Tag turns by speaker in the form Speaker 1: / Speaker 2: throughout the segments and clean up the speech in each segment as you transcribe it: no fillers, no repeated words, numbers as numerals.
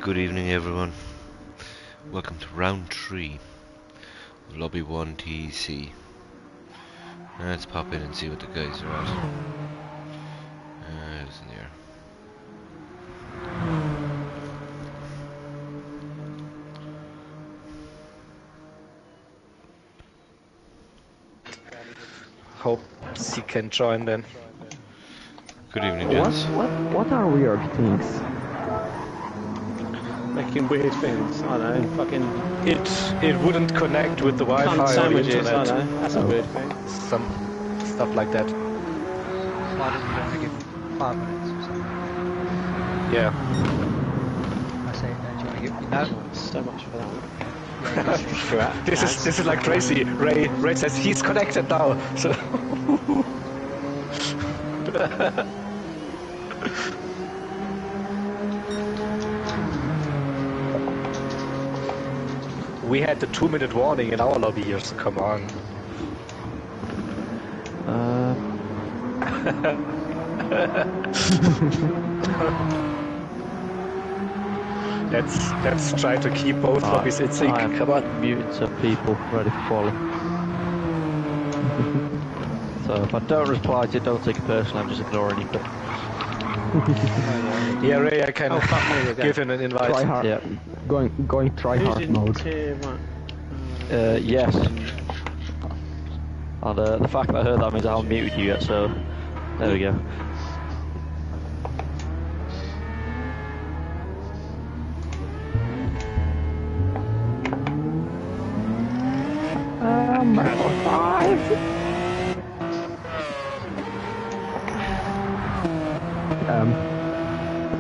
Speaker 1: Good evening, everyone. Welcome to round 3 of Lobby 1 TEC. Let's pop in and see what the guys are at. It's in there.
Speaker 2: Hope he can join then.
Speaker 1: Good evening, gents.
Speaker 3: What are weird things?
Speaker 4: Making weird things, I don't know, fucking
Speaker 2: It wouldn't connect with the Wi-Fi or the
Speaker 4: sandwiches,
Speaker 2: internet.
Speaker 4: I don't know, that's a weird thing.
Speaker 2: Some stuff like that.
Speaker 5: Why don't you only give 5 minutes or something?
Speaker 2: Yeah.
Speaker 5: I say, no, do you want to give, no?
Speaker 4: So much for that.
Speaker 2: This is like crazy. Ray says he's connected now. So we had the 2-minute warning in our lobby here, so come on. Let's try to keep both lobbies in sync. Come on.
Speaker 3: Muted some people ready for falling. So if I don't reply to it, don't take it personally, I'm just ignoring you.
Speaker 2: Yeah, Ray, I can give him an invite.
Speaker 3: Try hard. Yeah. Going try hard mode. Yes. And the fact that I heard that means I haven't muted you yet, so there we go.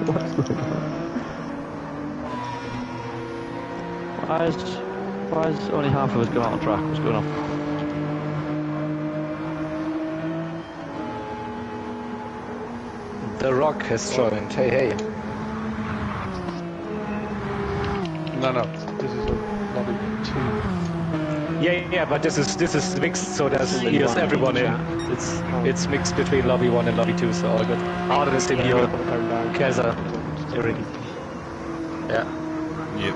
Speaker 3: What's going on? Why is only half of us going out on track? What's going on?
Speaker 2: The Rock has joined. Hey.
Speaker 4: No, this is a lobby 2.
Speaker 2: Yeah, but this is mixed, so here's everyone in. It's mixed between lobby 1 and lobby 2, so all good. Out of the same here. Kaiser. Already. Yeah.
Speaker 1: Yep.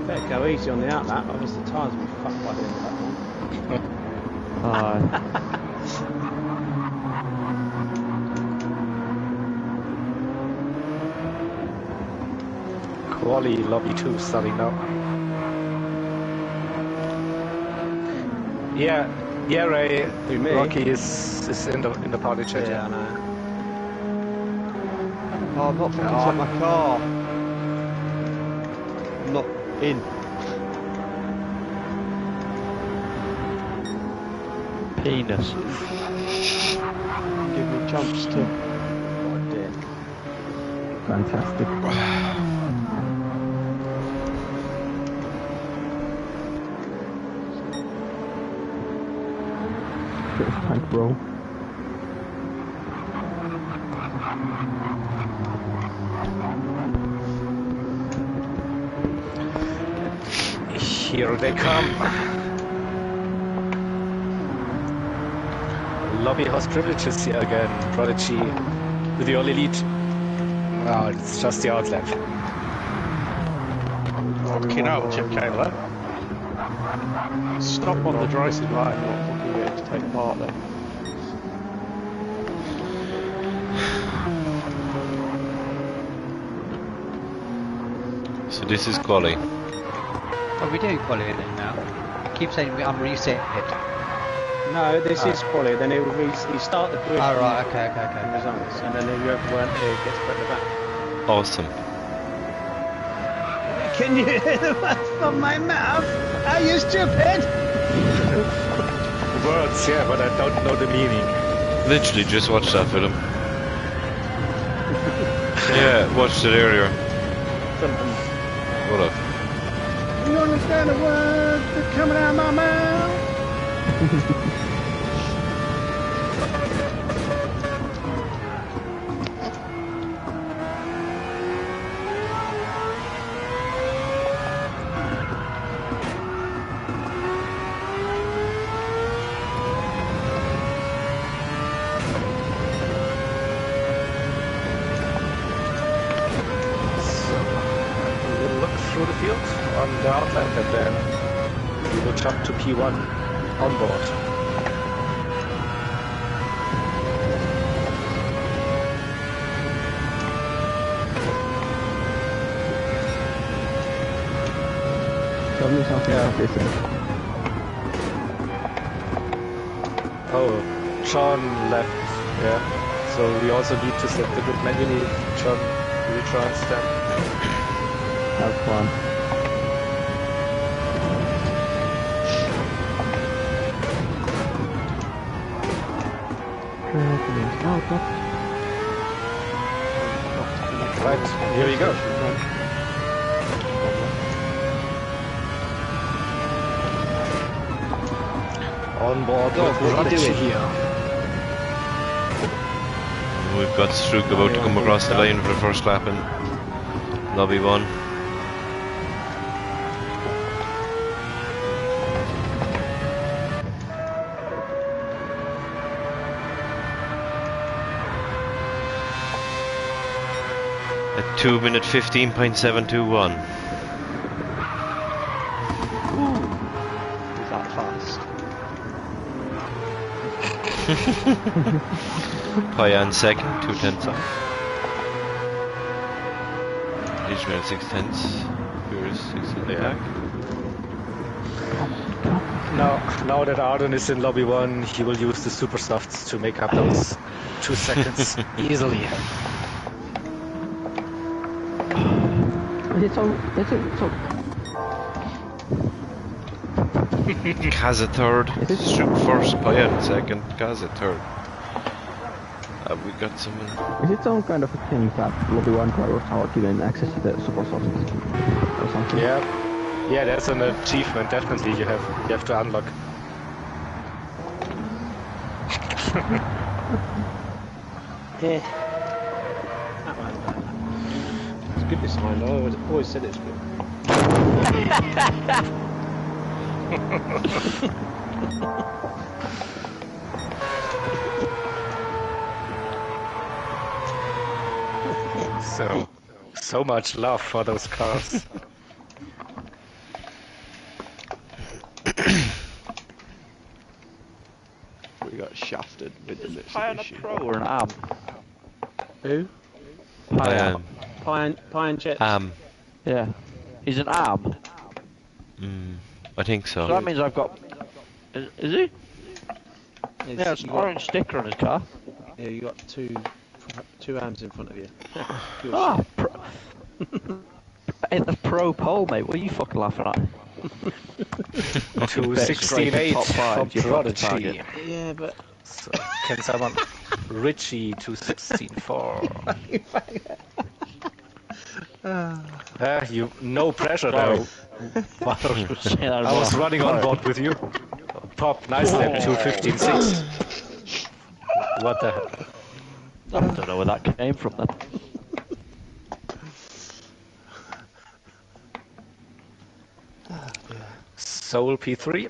Speaker 4: Better go easy on the outlap, otherwise the tyres will be fucked by the end of that one.
Speaker 2: Quali lobby 2 starting now. Yeah, Ray. Rocky is in the party chat.
Speaker 4: Yeah, I know.
Speaker 6: Oh, I'm not fucking set my car. I'm not in.
Speaker 3: Penis.
Speaker 6: Give me jumps too.
Speaker 4: Oh dear.
Speaker 3: Fantastic. Tank roll.
Speaker 2: Here they come. Lobby house privileges here again. Prodigy with the only lead. Wow, it's just the outlet.
Speaker 4: Fucking hell, Chip Taylor. Stop on the dry side line, not fucking getting to take part there.
Speaker 1: So this is quali.
Speaker 5: Oh, we do quality it now. Keep saying I'm reset it.
Speaker 4: No, this is quality, then it will restart the quiz.
Speaker 5: Oh, right, okay.
Speaker 4: Results, and then whoever weren't here gets put in the back.
Speaker 1: Awesome.
Speaker 6: Can you hear the words from my mouth? Are you stupid?
Speaker 2: Words, yeah, but I don't know the meaning.
Speaker 1: Literally just watched that film. Yeah, watched it earlier. What up?
Speaker 6: You understand the words that's coming out of my mouth?
Speaker 2: outland and then we will jump to P1 on board.
Speaker 3: Tell me something about this.
Speaker 2: Oh, John left. Yeah. So we also need to set the grid manually. John rejoins them.
Speaker 3: Have fun.
Speaker 2: Right, here we go. On board.
Speaker 4: God, what are you doing here?
Speaker 1: We've got Strook about to come across the line for the first lap in Lobby 1. At 2 minute 15.721.
Speaker 5: Is that fast?
Speaker 1: Payan second, 2/10 off. Ishmael 6/10. Pure 6/10 back.
Speaker 2: Now that Arden is in Lobby 1, he will use the super softs to make up those 2 seconds easily.
Speaker 3: Is it so
Speaker 1: Kaza third, Strook first, Payan second, Kaza third. Have we got someone?
Speaker 3: Is it some kind of a thing that Lobby 1 drivers are given access to the super software or something?
Speaker 2: Yeah, that's an achievement. Definitely, you have to unlock.
Speaker 4: Yeah. That wasn't bad. It's good this time, though. I always said it's good.
Speaker 2: So much love for those cars.
Speaker 5: We got shafted with the
Speaker 3: Payan a pro or an AM?
Speaker 4: Who?
Speaker 1: Payan.
Speaker 4: Pine Jets.
Speaker 3: Yeah. He's an AM.
Speaker 1: I think so.
Speaker 3: So that means I've got... Is he?
Speaker 4: Yeah,
Speaker 3: it's an orange sticker on his car.
Speaker 4: Yeah, you got two arms in front of you.
Speaker 3: Ah, it's a pro pole, mate. What are you fucking laughing at?
Speaker 2: 268
Speaker 3: top five,
Speaker 2: from Prodigy.
Speaker 4: Yeah, but
Speaker 2: So, can someone... Richie 264. No pressure though. I was running on board with you. Pop, nice lap, 215.6. What the hell?
Speaker 3: I don't know where that came from then.
Speaker 2: Soul P3.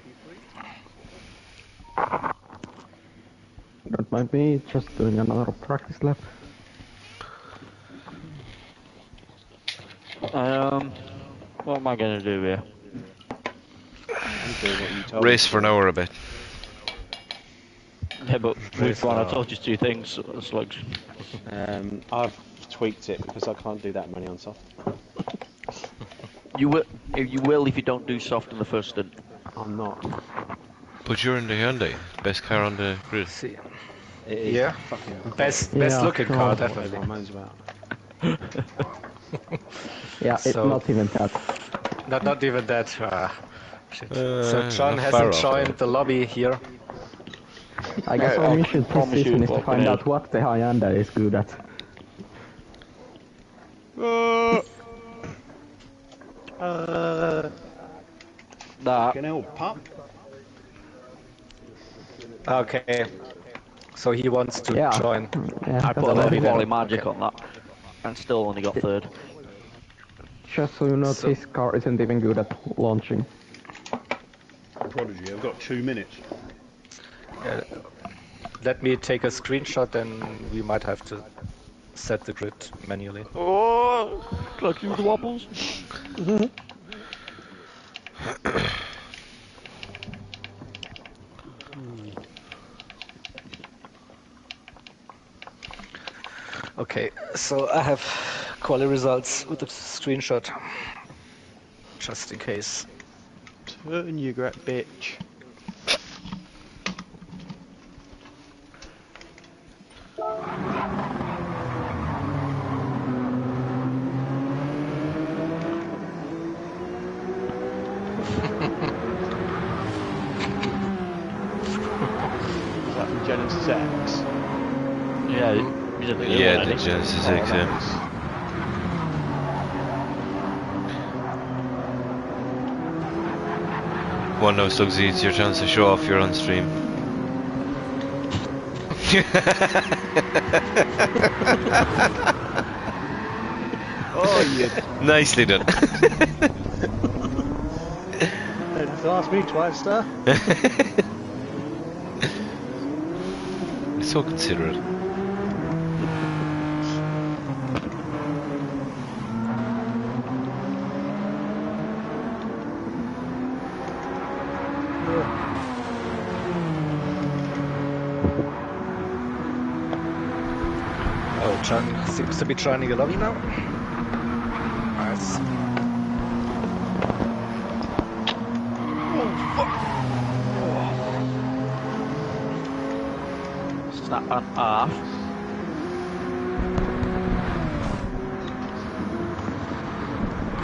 Speaker 3: Don't mind me, just doing another practice lap. What am I gonna do here?
Speaker 1: Race for an hour a bit.
Speaker 3: Yeah, but we've gone, I told you 2 things, slugs.
Speaker 4: I've tweaked it because I can't do that many on soft.
Speaker 3: You will if you don't do soft in the first stint.
Speaker 4: I'm not.
Speaker 1: But you're in the Hyundai, best car on the grid.
Speaker 2: See.
Speaker 4: It is
Speaker 2: Yeah.
Speaker 4: fucking
Speaker 2: Best
Speaker 3: Yeah,
Speaker 2: looking
Speaker 3: sure.
Speaker 2: car,
Speaker 4: whatever
Speaker 2: definitely.
Speaker 4: moans about.
Speaker 3: Yeah, it's
Speaker 2: So-
Speaker 3: not even that.
Speaker 2: Not even that. Shit. So
Speaker 1: not
Speaker 2: John
Speaker 1: far
Speaker 2: hasn't
Speaker 1: off,
Speaker 2: joined the lobby here.
Speaker 3: I guess our mission this season is to find out what the Hyundai is good at. Nah,
Speaker 6: Fucking hell, pup.
Speaker 2: Okay. So he wants to
Speaker 3: yeah.
Speaker 2: join.
Speaker 3: Yeah, I
Speaker 2: the
Speaker 3: put a
Speaker 2: lobby
Speaker 3: lot
Speaker 2: then.
Speaker 3: of magic on that. And still only got 3rd.
Speaker 7: Just so you know,
Speaker 2: So-
Speaker 7: this car isn't even good at launching.
Speaker 6: Prodigy, I've got 2 minutes.
Speaker 2: Let me take a screenshot, and we might have to set the grid manually.
Speaker 3: Oh, like you the wobbles.
Speaker 2: Okay, so I have quality results with the screenshot, just in case.
Speaker 4: Turn you great bitch. Is that the Genesis X?
Speaker 8: Yeah, you didn't think they
Speaker 1: Yeah,
Speaker 8: won
Speaker 1: the
Speaker 8: any?
Speaker 1: Genesis X, yeah.
Speaker 4: Nice.
Speaker 1: Come on now, Slugsy, it's your chance to show off your on stream.
Speaker 4: Oh, you
Speaker 1: Nicely done.
Speaker 4: don't have to ask me twice, sir.
Speaker 1: So considerate.
Speaker 2: Oh, John seems to be joining the lobby now. Nice.
Speaker 8: Snap an half.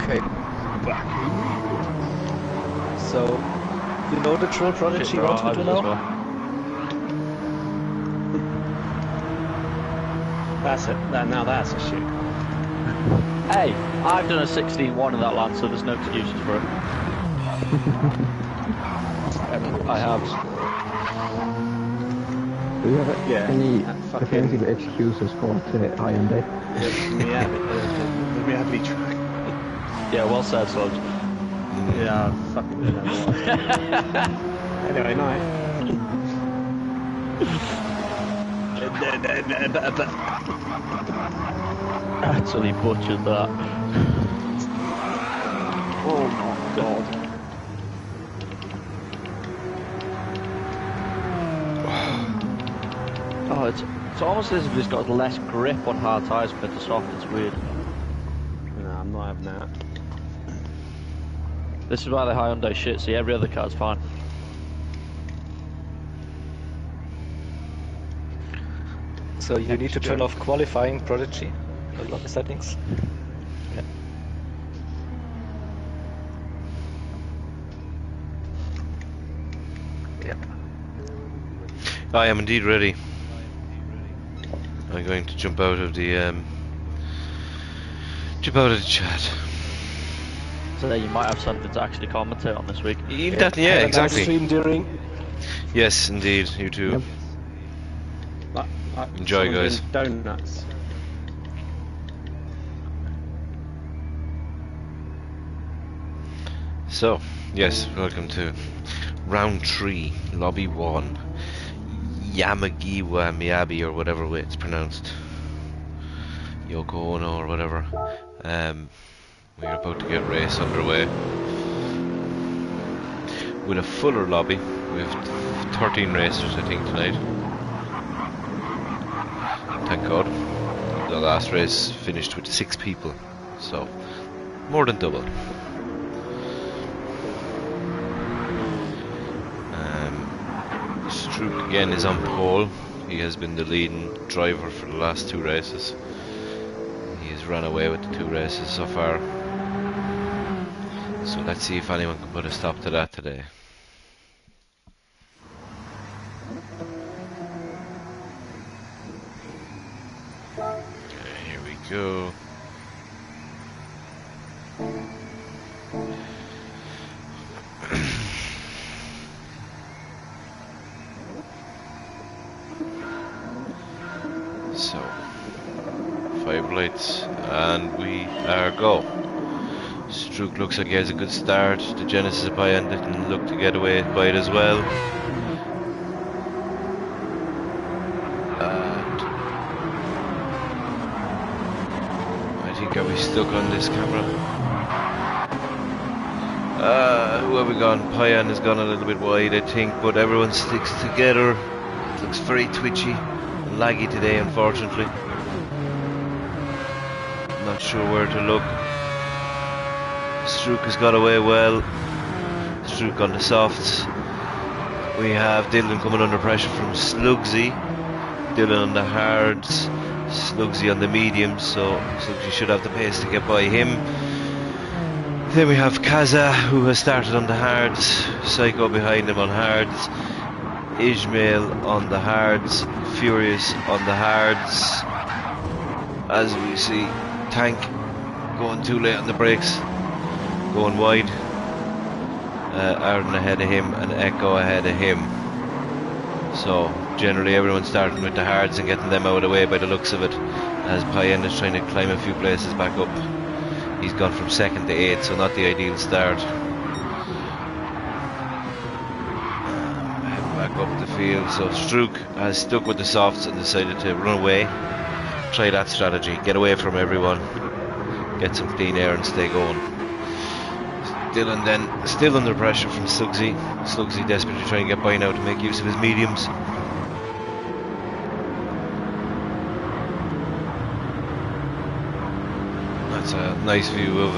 Speaker 2: Okay. So, you know the troll prodigy
Speaker 8: Shit,
Speaker 2: wants me
Speaker 8: right,
Speaker 2: to
Speaker 8: as
Speaker 2: know?
Speaker 8: well.
Speaker 4: That's it. Now that's a shoot.
Speaker 8: Hey, I've done a 16-1 in that land, so there's no excuses for it. I have.
Speaker 3: Do you have
Speaker 4: Yeah,
Speaker 3: any
Speaker 4: that fucking-
Speaker 3: defensive excuses for the IMD?
Speaker 4: Let me have me try.
Speaker 8: Yeah, well said, Slugs.
Speaker 4: Yeah, fucking good. Anyway, night.
Speaker 8: Actually butchered that. Oh my god. Oh, it's almost as if it's got less grip on hard tyres compared to soft. It's weird.
Speaker 4: No, I'm not having that.
Speaker 8: This is why the Hyundai shit. See, every other car's fine.
Speaker 2: So you need to turn off qualifying prodigy, the lobby settings. Yep.
Speaker 1: I am indeed ready. I'm going to jump out of the chat.
Speaker 8: So there you might have something to actually commentate on this week.
Speaker 1: Yeah,
Speaker 2: Have a nice
Speaker 1: exactly.
Speaker 2: stream during.
Speaker 1: Yes, indeed, you too. Enjoy,
Speaker 4: someone
Speaker 1: guys.
Speaker 4: doing Donuts.
Speaker 1: So, yes, welcome to round 3, lobby 1, Yamagiwa Miyabi, or whatever way it's pronounced, Yoko Ono or whatever. We're about to get race underway with a fuller lobby. We have 13 racers, I think, tonight. Thank God. The last race finished with 6 people, so more than double. Strook again is on pole. He has been the leading driver for the last 2 races. He has run away with the 2 races so far. So let's see if anyone can put a stop to that today. Okay, here we go. So, 5 lights, and we are go. Strook looks like he has a good start. The Genesis Payan didn't look to get away by it as well. And I think are we stuck on this camera? Who have we gone? Payan has gone a little bit wide, I think, but everyone sticks together. It looks very twitchy and laggy today, unfortunately. Not sure where to look. Strook has got away well. Strook on the softs. We have Dylan coming under pressure from Slugsy. Dylan on the hards. Slugsy on the mediums, so Slugsy should have the pace to get by him. Then we have Kaza, who has started on the hards. Psycho behind him on hards. Ishmael on the hards. Furious on the hards. As we see, Tank going too late on the brakes, going wide. Arden ahead of him and Echo ahead of him. So generally everyone's starting with the hards and getting them out of the way by the looks of it, as Payen is trying to climb a few places back up. He's gone from 2nd to 8th, so not the ideal start. Heading back up the field, so Strook has stuck with the softs and decided to run away. Try that strategy, get away from everyone, get some clean air and stay going. Dylan then still under pressure from Slugsy. Slugsy desperately trying to get by now to make use of his mediums. That's a nice view of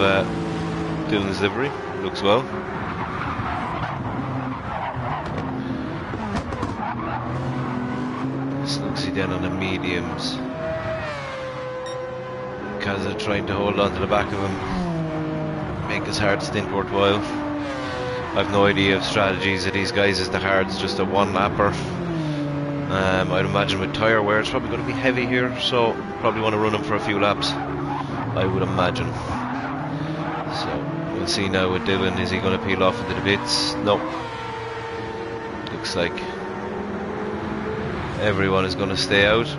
Speaker 1: Dylan's livery, looks well. Slugsy then on the mediums. Kaza trying to hold on to the back of him, make his hard stint worthwhile. I've no idea of strategies of these guys, as the hard's just a one lapper. I'd imagine with tyre wear it's probably going to be heavy here, so probably want to run him for a few laps, I would imagine. So we'll see now with Dylan, is he going to peel off into the pits? No. Looks like everyone is going to stay out.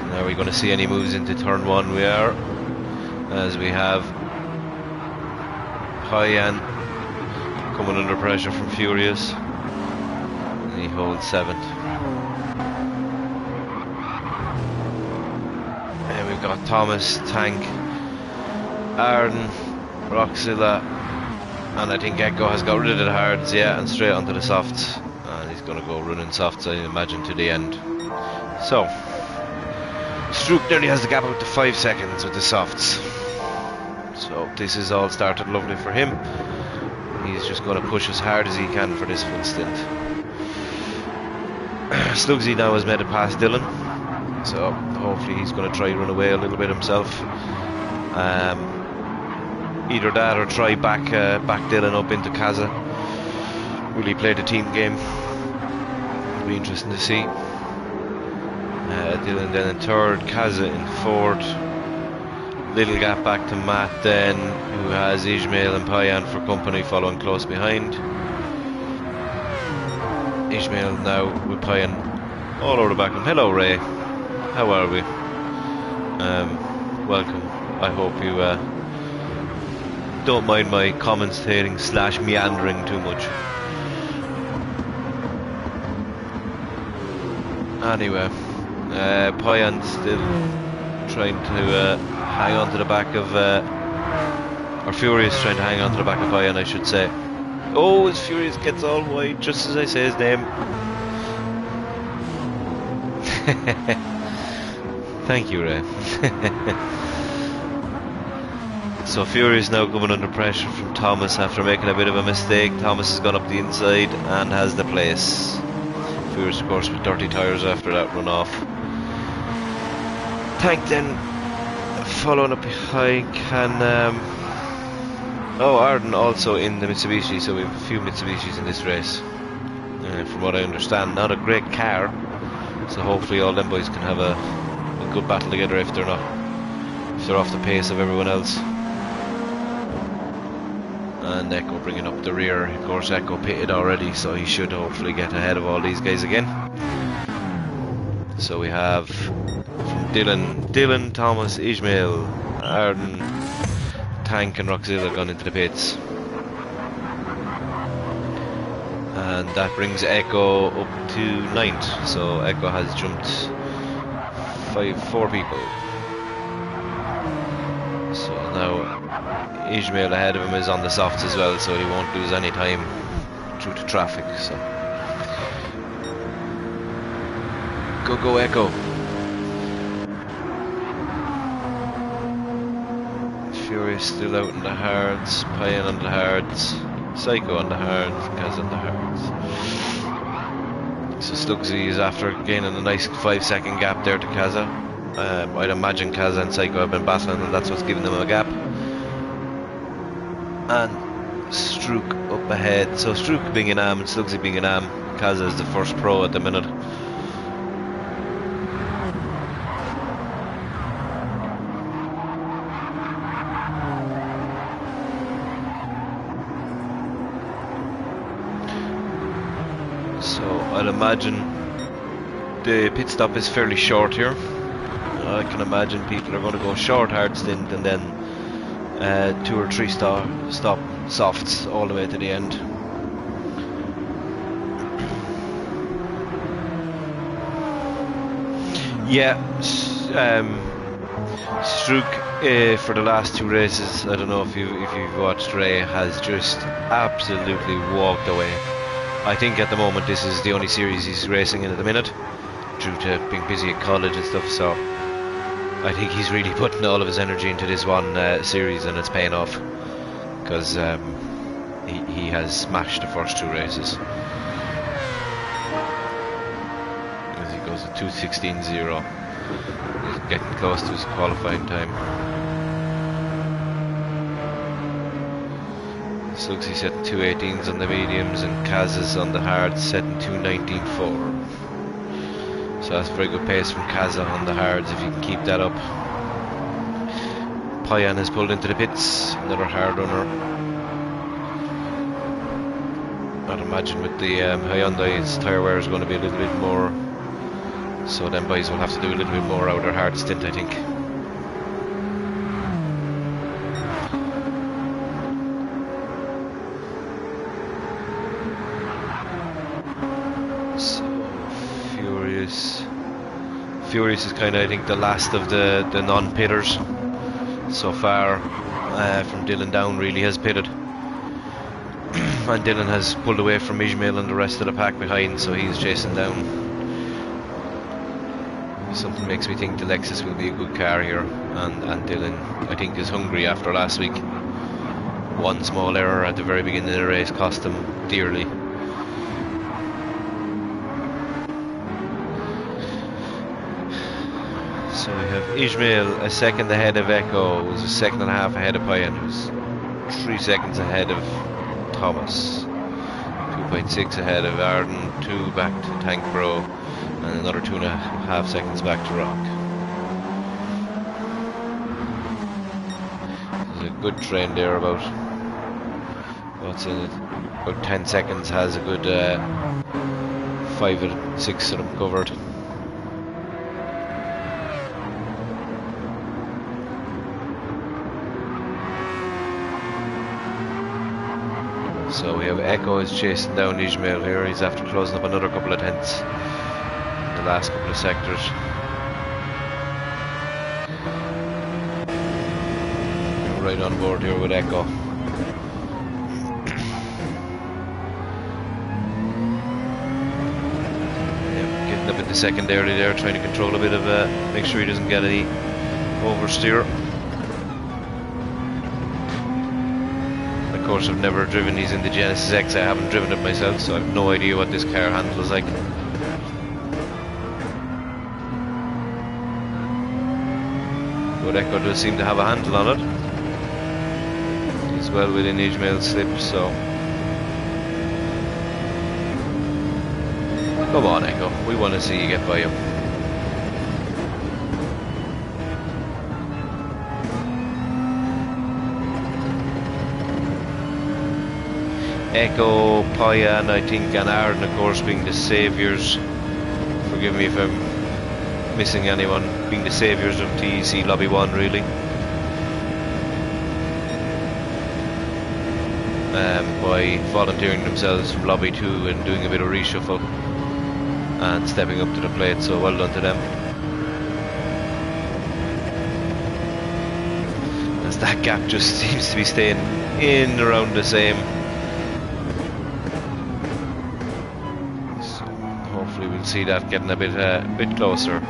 Speaker 1: Are we going to see any moves into turn 1? We are, as we have Payen coming under pressure from Furious, and he holds 7th. And we've got Thomas, Tank, Arden, Roxilla, and I think Echo has got rid of the hards, yeah, and straight onto the softs, and he's going to go running softs, I imagine, to the end. So Strook nearly has the gap out to 5 seconds with the softs. So this is all started lovely for him. He's just going to push as hard as he can for this full stint. Slugsy now has made it past Dylan, so hopefully he's going to try run away a little bit himself. Either that or try back Dylan up into Kaza. Will he play the team game? It'll be interesting to see. Dylan then in 3rd, Kaza in 4th. Little gap back to Matt then, who has Ishmael and Payen for company following close behind. Ishmael now with Payen all over the back of him. Hello Ray, how are we? Welcome. I hope you don't mind my commentating / meandering too much. Anyway, Payen still trying to hang on to the back of, or Furious trying to hang on to the back of Payen, I should say. Oh, as Furious gets all wide just as I say his name. Thank you, Ray. So Furious now coming under pressure from Thomas after making a bit of a mistake. Thomas has gone up the inside and has the place. Furious, of course, with dirty tyres after that run off. Tank then following up behind can Arden also in the Mitsubishi, so we have a few Mitsubishis in this race. From what I understand, not a great car, so hopefully all them boys can have a good battle together if they're off the pace of everyone else. And Echo bringing up the rear. Of course, Echo pitted already, so he should hopefully get ahead of all these guys again. So we have from Dylan, Thomas, Ishmael, Arden, Tank and Roxilla gone into the pits. And that brings Echo up to 9th, so Echo has jumped 4 people. So now Ishmael ahead of him is on the softs as well, so he won't lose any time due to traffic. So go Echo. Furious still out in the hards, Payan on the hards, Psycho on the hards, Kaz on the hards. So Slugsy is after gaining a nice 5-second gap there to Kaza. I'd imagine Kaza and Psycho have been battling and that's what's giving them a gap. And Strook up ahead. So Strook being an AM and Slugsy being an AM, Kaza is the first pro at the minute. So I'd imagine the pit stop is fairly short here. I can imagine people are going to go short hard stint and then 2 or 3 stop softs all the way to the end. Yeah, Strook for the last 2 races, I don't know if you've watched Ray, has just absolutely walked away. I think at the moment this is the only series he's racing in at the minute, due to being busy at college and stuff, so I think he's really putting all of his energy into this one series and it's paying off, because he has smashed the first 2 races. As he goes at 2:16.0, he's getting close to his qualifying time. Slugsy setting 2:18s on the mediums and Kaz is on the hards setting 2:19.4. So that's a very good pace from Kaza on the hards if you can keep that up. Payan has pulled into the pits, another hard runner. I'd imagine with the Hyundai, its tyre wear is going to be a little bit more, so them boys will have to do a little bit more out of their hard stint, I think. Furious is kind of, I think, the last of the non-pitters so far. From Dylan down really has pitted. And Dylan has pulled away from Ismail and the rest of the pack behind, so he's chasing down. Something makes me think the Lexus will be a good car here, and Dylan, I think, is hungry after last week. One small error at the very beginning of the race cost him dearly. So we have Ismail a second ahead of Echo, who's a second and a half ahead of Payan, who's 3 seconds ahead of Thomas, 2.6 ahead of Arden, 2 back to Tank Pro, and another 2.5 seconds back to Rock. There's a good train there, about what's in it? About 10 seconds, has a good 5 or 6 of them covered. So we have Echo is chasing down Ismail here. He's after closing up another couple of tenths in the last couple of sectors. We're right on board here with Echo. Getting up in the secondary there, trying to control a bit of make sure he doesn't get any oversteer. Of course, I've never driven these in the Genesis X. I haven't driven it myself, so I have no idea what this car handles like. But Echo does seem to have a handle on it. He's well within Ismail's slip, so come on, Echo. We want to see you get by him. Echo, Payan, I think, and Arden, of course, being the saviours. Forgive me if I'm missing anyone. Being the saviours of TEC Lobby 1, really. By volunteering themselves from Lobby 2 and doing a bit of reshuffle and stepping up to the plate, so well done to them. As that gap just seems to be staying in around the same. We'll see that getting a bit closer.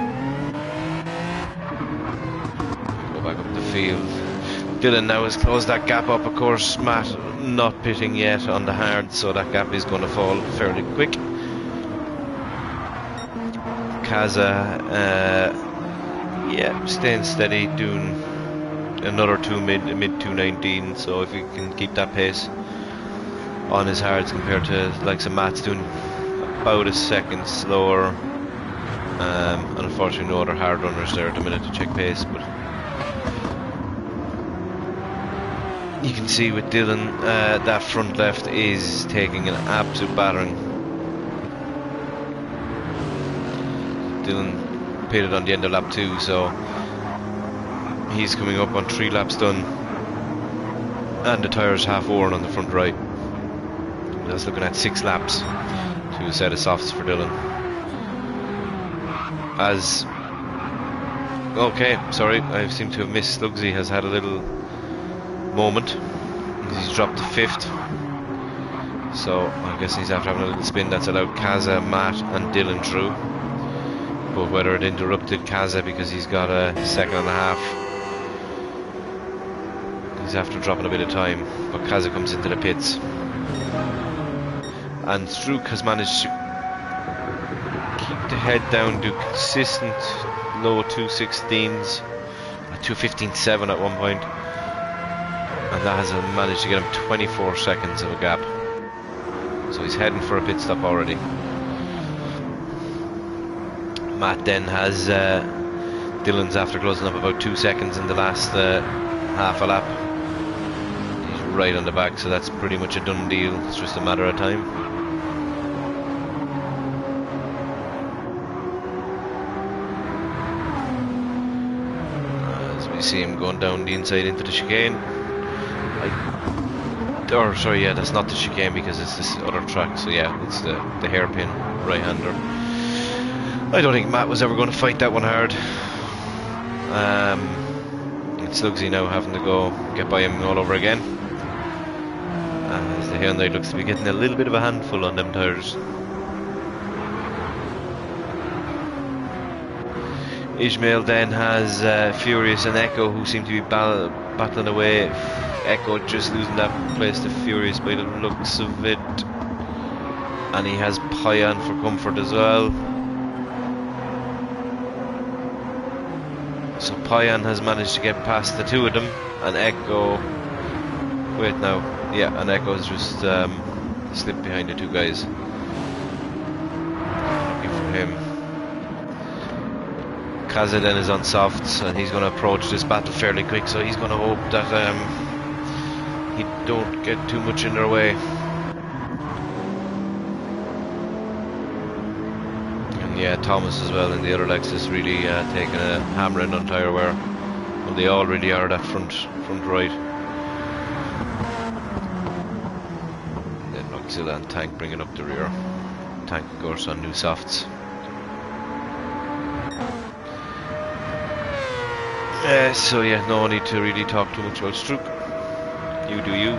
Speaker 1: Go back up the field. Dylan now has closed that gap up. Of course, Matt not pitting yet on the hard, so that gap is going to fall fairly quick. Kaza, yeah, staying steady, doing another mid 219. So if he can keep that pace on his hards compared to like some Matt's doing about a second slower. And unfortunately, no other hard runners there at the minute to check pace, but. You can see with Dylan, that front left is taking an absolute battering. Dylan pitted on the end of lap 2, so he's coming up on 3 laps done, and the tyre's half worn on the front right. That's looking at 6 laps to a set of softs for Dylan. Okay, sorry, I seem to have missed Slugsy. Has had a little moment. He's dropped to 5th, so I guess he's after having a little spin. That's allowed Kaza, Matt and Dylan through, but whether it interrupted Kaza because he's got a second and a half, he's after dropping a bit of time. But Kaza comes into the pits, and Strouk has managed to keep the head down, do consistent low 216s, 215.7 at one point. And that has managed to get him 24 seconds of a gap. So he's heading for a pit stop already. Matt then has Dylan's after closing up about 2 seconds in the last half a lap. He's right on the back, so that's pretty much a done deal. It's just a matter of time. As we see him going down the inside into the chicane. Or sorry, yeah, that's not the chicane because it's this other track. So yeah, it's the hairpin right-hander. I don't think Matt was ever going to fight that one hard. It's Slugsy now having to go get by him all over again. As the Hyundai looks to be getting a little bit of a handful on them tyres. Ishmael then has Furious and Echo, who seem to be battling away. Echo just losing that place to Furious by the looks of it, and he has Payan for comfort as well. So Payan has managed to get past the 2 of them, and Echo, wait now, yeah, and Echo's just slipped behind the 2 guys. Looking for him. Kaza then is on softs, and he's going to approach this battle fairly quick, so he's going to hope that he don't get too much in their way. And yeah, Thomas as well in the other Lexus really taking a hammering on tyre wear. Well, they all really are that front right. And then Noxilla and Tank bringing up the rear. Tank of course on new softs. So yeah, no need to really talk too much about Strouk. You do you.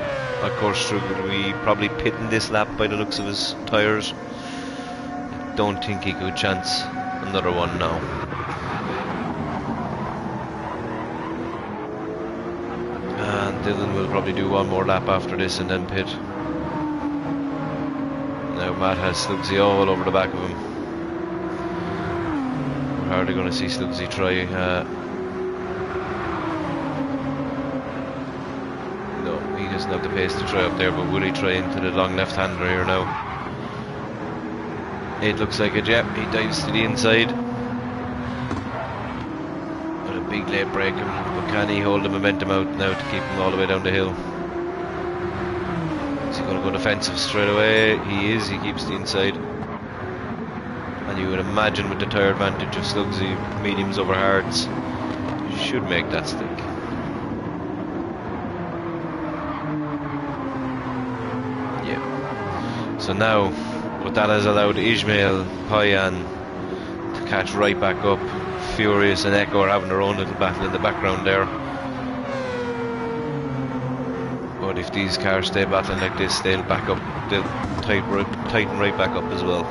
Speaker 1: Of course, Strouk will be probably pitting this lap by the looks of his tyres. Don't think he could chance another one now. And Dylan will probably do one more lap after this and then pit. Now Matt has Slugsy all over the back of him. We're hardly going to see Slugsy try. Doesn't have the pace to try up there, but will he try into the long left-hander here now? It looks like it, yeah. He dives to the inside. With a big late break, but can he hold the momentum out now to keep him all the way down the hill? Is he going to go defensive straight away? He is, he keeps the inside. And you would imagine with the tyre advantage of Slugsy, mediums over hards, should make that stick. So now, what that has allowed Ishmael, Payan to catch right back up. Furious and Echo are having their own little battle in the background there. But if these cars stay battling like this, they'll back up, they'll tighten right back up as well.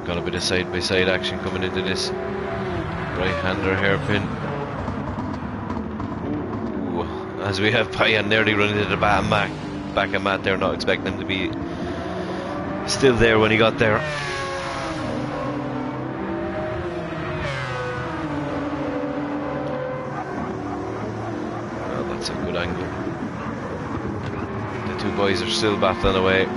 Speaker 1: Got a bit of side-by-side action coming into this. Right-hander hairpin. Ooh, as we have Payan nearly running into the back of Matt there, not expecting him to be still there when he got there. Well, that's a good angle. The two boys are still battling away.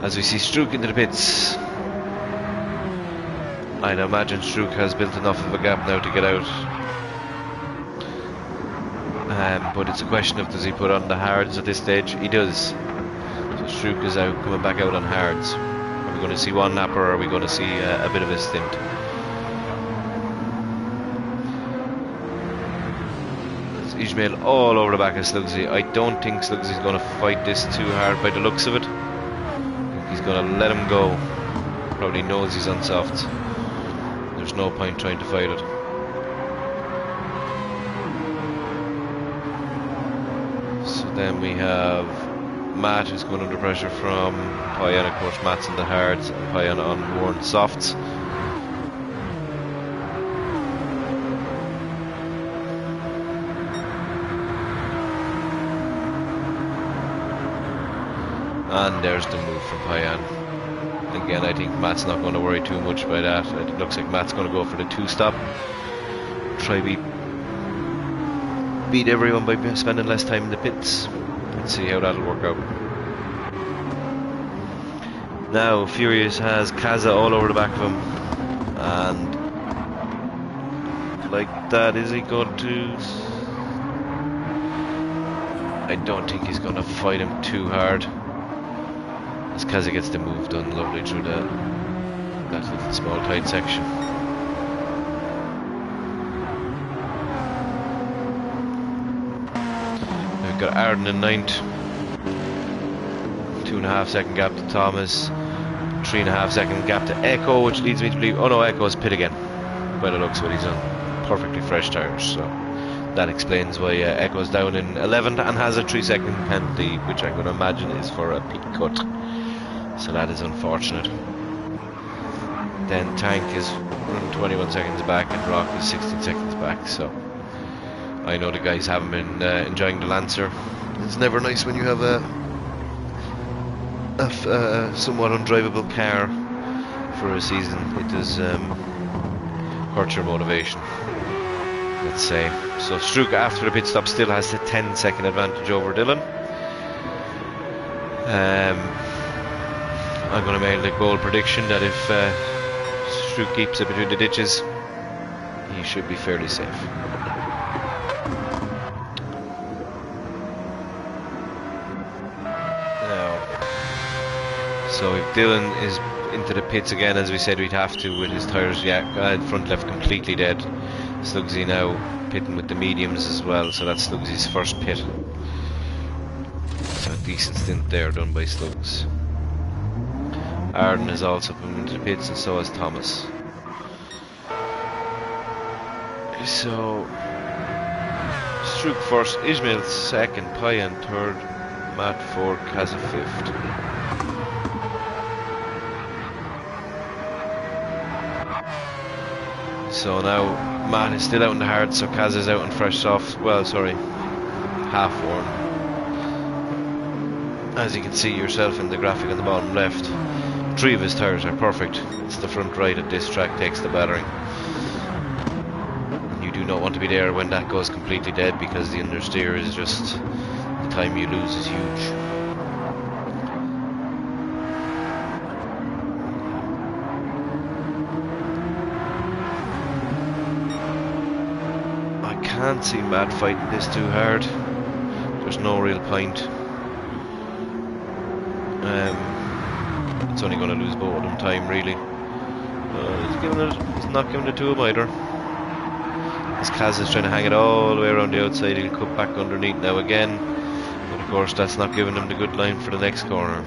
Speaker 1: As we see Strook into the pits. I'd imagine Strook has built enough of a gap now to get out. But it's a question of does he put on the hards at this stage? He does. So Strook is out, coming back out on hards. Are we going to see one napper, or are we going to see a bit of a stint? It's Ismail all over the back of Slugsy. I don't think Slugsy's going to fight this too hard by the looks of it. I think he's going to let him go. Probably knows he's on softs. There's no point trying to fight it. So then we have Matt, who's going under pressure from Payan. Of course, Matt's on the hards, and Payan on worn softs. And there's the move from Payan. Again, I think Matt's not going to worry too much by that. It looks like Matt's going to go for the two-stop. Try beat everyone by spending less time in the pits. Let's see how that'll work out. Now, Furious has Kaza all over the back of him. And like that, is he going to... I don't think he's going to fight him too hard. As Kaza gets the move done lovely through that little small tight section. We've got Arden in 9th. 2.5 second gap to Thomas. 3.5 second gap to Echo, which leads me to believe, oh no, Echo's pit again. By the looks of it, he's on perfectly fresh tyres, so that explains why Echo's down in 11th and has a 3-second penalty, which I'm going to imagine is for a pit cut. So that is unfortunate. Then Tank is running 21 seconds back and Rock is 16 seconds back. So I know the guys haven't been enjoying the Lancer. It's never nice when you have a somewhat undrivable car for a season. It does hurt your motivation, let's say. So Strook after the pit stop still has the 10-second advantage over Dylan. I'm going to make the bold prediction that if Strook keeps it between the ditches, he should be fairly safe. Now, so if Dylan is into the pits again, as we said we'd have to with his tyres, front left completely dead. Slugsy now pitting with the mediums as well, so that's Slugsy's first pit. So a decent stint there done by Slugs. Arden has also come into the pits, and so has Thomas. So Strook first, Ismail second, Payan third, Matt fourth, Kaza fifth. So now Matt is still out in the hard, so Kaza is out in fresh soft. Well, sorry, half worn. As you can see yourself in the graphic on the bottom left, 3 of his tyres are perfect. It's the front right at this track takes the battering. You do not want to be there when that goes completely dead, because the understeer is just, the time you lose is huge. I can't see Matt fighting this too hard. There's no real point. It's only going to lose both of them time, really. He's not giving it to him either. As Kaz is trying to hang it all the way around the outside, he'll cut back underneath now again. But of course, that's not giving him the good line for the next corner.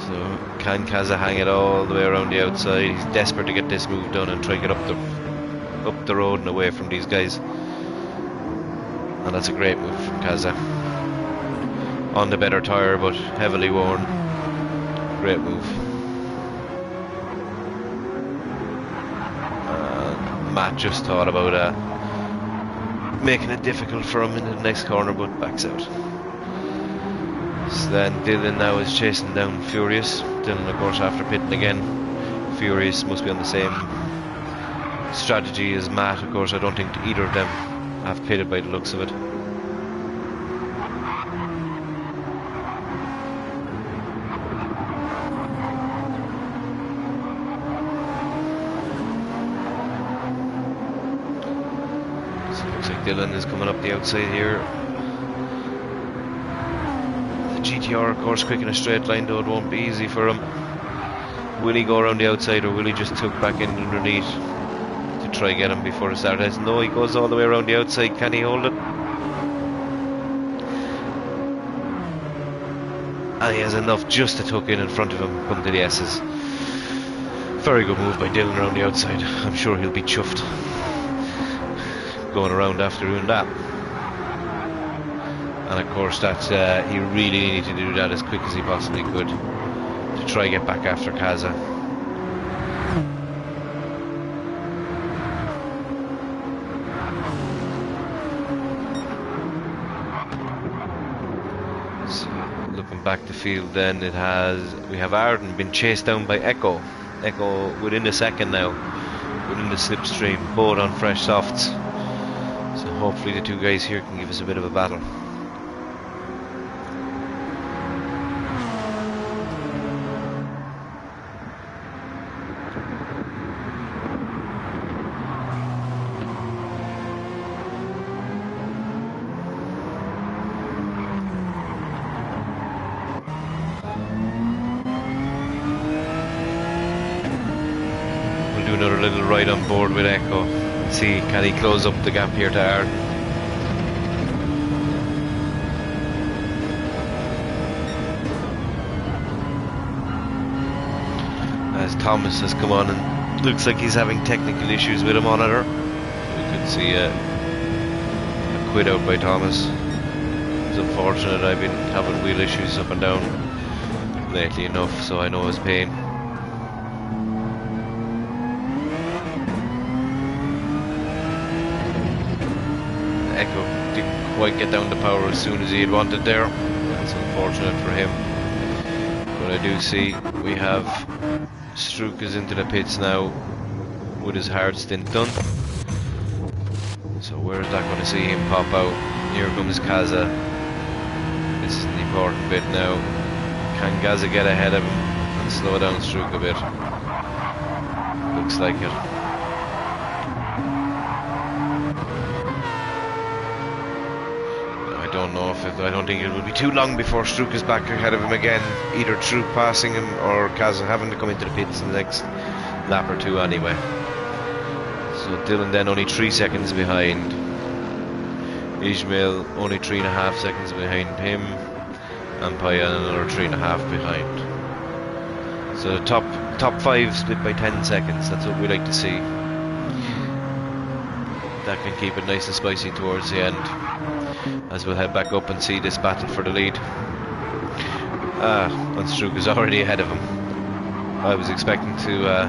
Speaker 1: So, can Kaza hang it all the way around the outside? He's desperate to get this move done and try to get up the road and away from these guys. And that's a great move from Kaza. On the better tyre, but heavily worn. Great move. Matt just thought about making it difficult for him into the next corner, but backs out. So then Dylan now is chasing down Furious. Dylan, of course, after pitting again. Furious must be on the same strategy as Matt. Of course, I don't think either of them have pitted by the looks of it. So it looks like Dylan is coming up the outside here. The GTR, of course, quick in a straight line, though it won't be easy for him. Will he go around the outside, or will he just tuck back in underneath to try get him before the start? No, he goes all the way around the outside. Can he hold it? And he has enough just to tuck in front of him, come to the S's. Very good move by Dylan around the outside. I'm sure he'll be chuffed going around after doing that. And of course that he really needed to do that as quick as he possibly could to try get back after Kaza. So looking back the field then, we have Arden been chased down by Echo. Echo within a second now, within the slipstream, both on fresh softs. So hopefully the two guys here can give us a bit of a battle. We'll do another little ride on board with Echo. See, can he close up the gap here to Arden? As Thomas has come on and looks like he's having technical issues with a monitor. We could see a quid out by Thomas. It's unfortunate. I've been having wheel issues up and down lately enough, so I know his pain. Echo didn't quite get down the power as soon as he had wanted there. That's unfortunate for him. But I do see we have Strook is into the pits now with his hard stint done. So where is that going to see him pop out? Here comes Kaza. This is the important bit now. Can Kaza get ahead of him and slow down Strook a bit? Looks like it. I don't know if I don't think it will be too long before Strook is back ahead of him again, either through passing him or Kaza having to come into the pits in the next lap or two anyway. So Dylan then only 3 seconds behind. Ishmael only 3.5 seconds behind him, and Payan another 3.5 behind. So the top 5 split by 10 seconds. That's what we like to see. That can keep it nice and spicy towards the end, as we'll head back up and see this battle for the lead. And Strook is already ahead of him. I was expecting to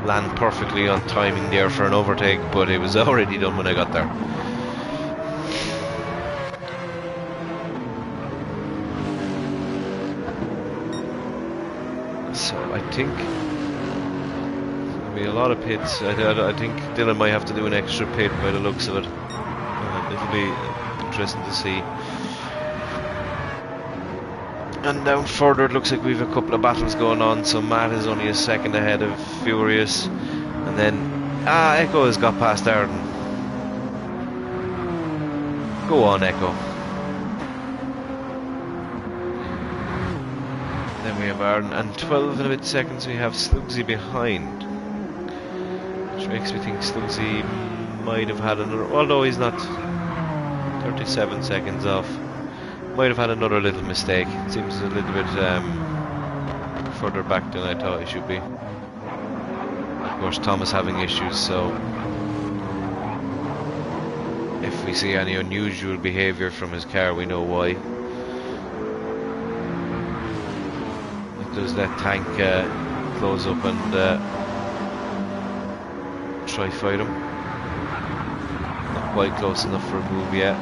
Speaker 1: land perfectly on timing there for an overtake, but it was already done when I got there. So I think there'll be a lot of pits. I think Dylan might have to do an extra pit by the looks of it. It'll be interesting to see. And down further, it looks like we've a couple of battles going on. So Matt is only a second ahead of Furious, and then Echo has got past Arden. Go on, Echo. Then we have Arden, and 12 and a bit seconds we have Slugsy behind, which makes me think Slugsy might have had another, although he's not 37 seconds off. Might have had another little mistake. Seems a little bit further back than I thought he should be. Of course, Thomas having issues, so if we see any unusual behaviour from his car, we know why. does let Tank close up and try fight him. Not quite close enough for a move yet.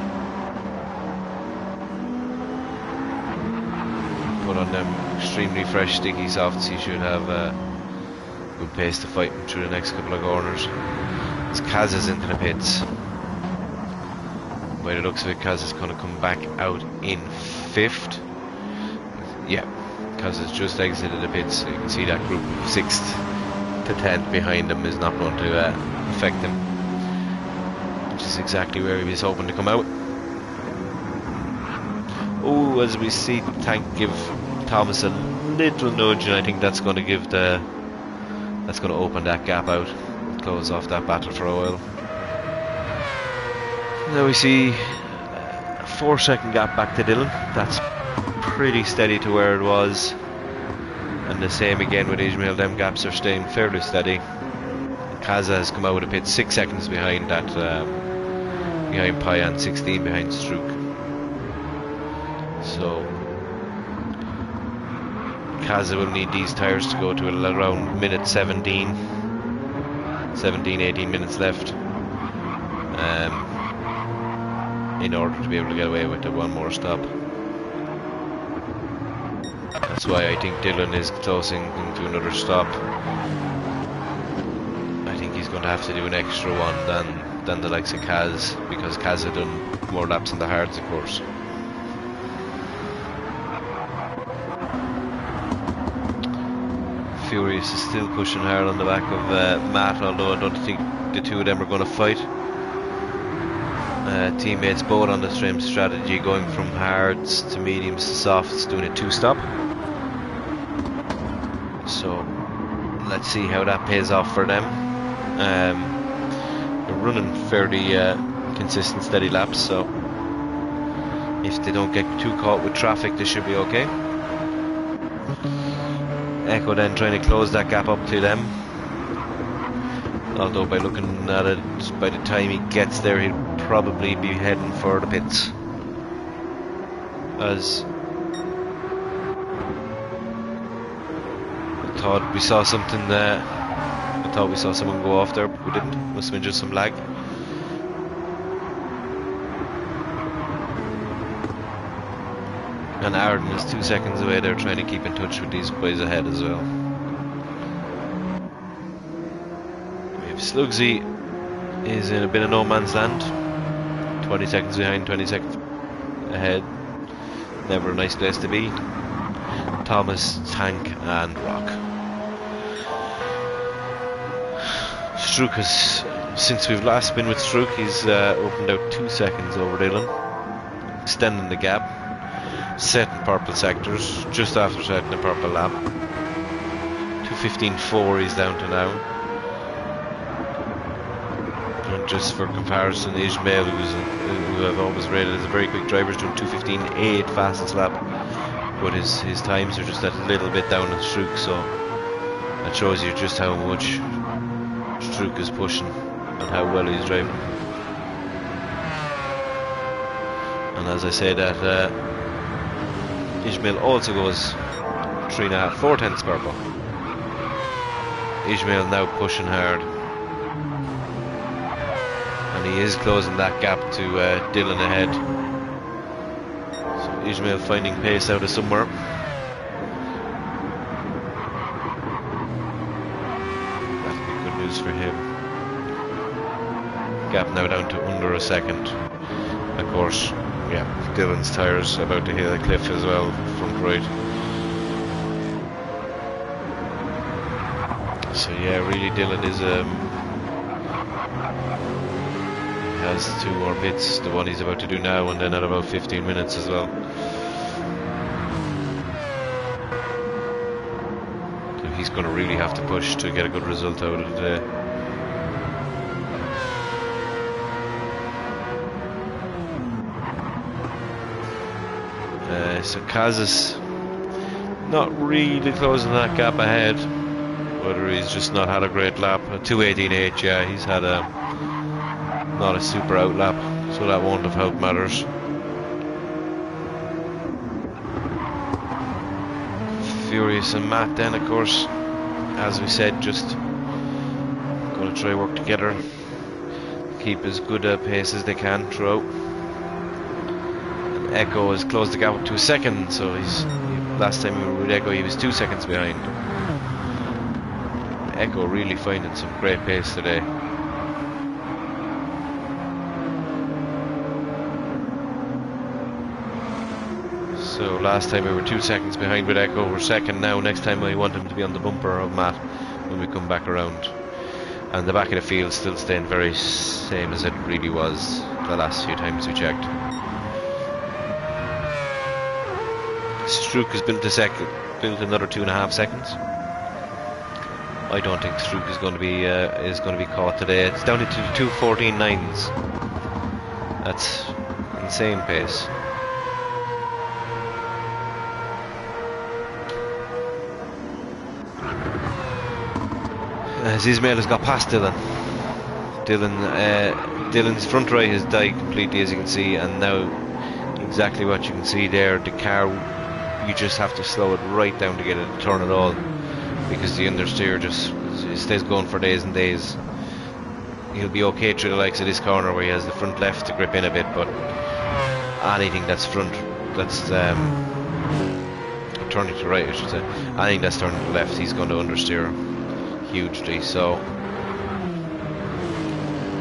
Speaker 1: But on them extremely fresh sticky softs, he should have good pace to fight him through the next couple of corners. As Kaz is into the pits. By the looks of it, Kaz is going to come back out in 5th. Yeah, Kaz has just exited the pits, so you can see that group 6th to 10th behind him is not going to affect him, which is exactly where he was hoping to come out. Oh, as we see Tank give Thomas a little nudge, and I think that's going to give that's going to open that gap out, close off that battle for a while. Now we see a 4-second gap back to Dylan. That's pretty steady to where it was, and the same again with Ishmael. Them gaps are staying fairly steady. Kaza has come out with a pit 6 seconds behind that, behind Pai, and 16 behind Strook. So Kaza will need these tyres to go to around minute 17, 18 minutes left. In order to be able to get away with the one more stop. That's why I think Dylan is closing into another stop. I think he's going to have to do an extra one than the likes of Kaz, because Kaz had done more laps in the hards, of course. Furious is still pushing hard on the back of Matt, although I don't think the two of them are going to fight. Teammates both on the same strategy, going from hards to mediums to softs, doing a 2-stop. So let's see how that pays off for them. They're running fairly consistent, steady laps, so if they don't get too caught with traffic, they should be okay. Echo then trying to close that gap up to them, although by looking at it, by the time he gets there, he'll probably be heading for the pits, as I thought we saw something there. I thought we saw someone go off there, but we didn't. Must have been just some lag. And Arden is 2 seconds away. They're trying to keep in touch with these boys ahead as well. We have Slugsy is in a bit of no man's land. 20 seconds behind, 20 seconds ahead. Never a nice place to be. Thomas, Tank and Rock. Strook has, since we've last been with Strook, he's opened out 2 seconds over Dylan, extending the gap, setting purple sectors, just after setting the purple lap. 2:15.4 he's down to now. And just for comparison, Ishmael, who I've always rated as a very quick driver, is doing 2:15.8 fastest lap, but his times are just a little bit down on Strook, so that shows you just how much Strook is pushing and how well he's driving. And as I say that, Ishmael also goes 3.5, 4 tenths purple. Ishmael now pushing hard, and he is closing that gap to Dylan ahead. So Ishmael finding pace out of somewhere. That'll be good news for him. Gap now down to under a second. Of course, yeah, Dylan's tyres about to hit a cliff as well, front right. So yeah, really Dylan is has 2 more pits, the one he's about to do now, and then at about 15 minutes as well. So he's going to really have to push to get a good result out of the day. So Kaz is not really closing that gap ahead, whether he's just not had a great lap. 2:18.8, yeah, he's had not a super out lap, so that won't have helped matters. Furious and Matt then, of course, as we said, just going to try work together, keep as good a pace as they can throughout. And Echo has closed the gap to a second, so last time we were with Echo he was 2 seconds behind. Echo really finding some great pace today. So last time we were 2 seconds behind with Echo, we're second now. Next time I want him to be on the bumper of Matt when we come back around. And the back of the field still staying very same as it really was the last few times we checked. Strook has built another 2.5 seconds. I don't think Strook is going to be caught today. It's down to 2:14.9s. That's insane pace. As Ismail has got past Dylan. Dylan's front right has died completely, as you can see, and now exactly what you can see there, the car, you just have to slow it right down to get it to turn at all, because the understeer just stays going for days and days. He'll be okay through the likes of this corner where he has the front left to grip in a bit, but anything that's turning to right, I should say, anything that's turning to left, he's going to understeer hugely. So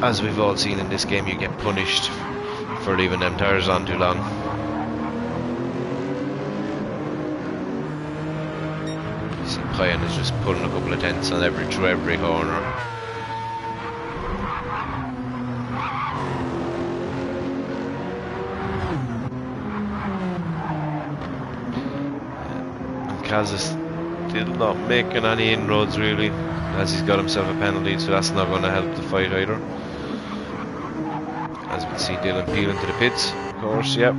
Speaker 1: as we've all seen in this game, you get punished for leaving them tires on too long. You see Kyan is just pulling a couple of tenths on through every corner. And Kaz is still not making any inroads really, as he's got himself a penalty, so that's not going to help the fight either. As we can see Dylan peeling to the pits, of course, yep.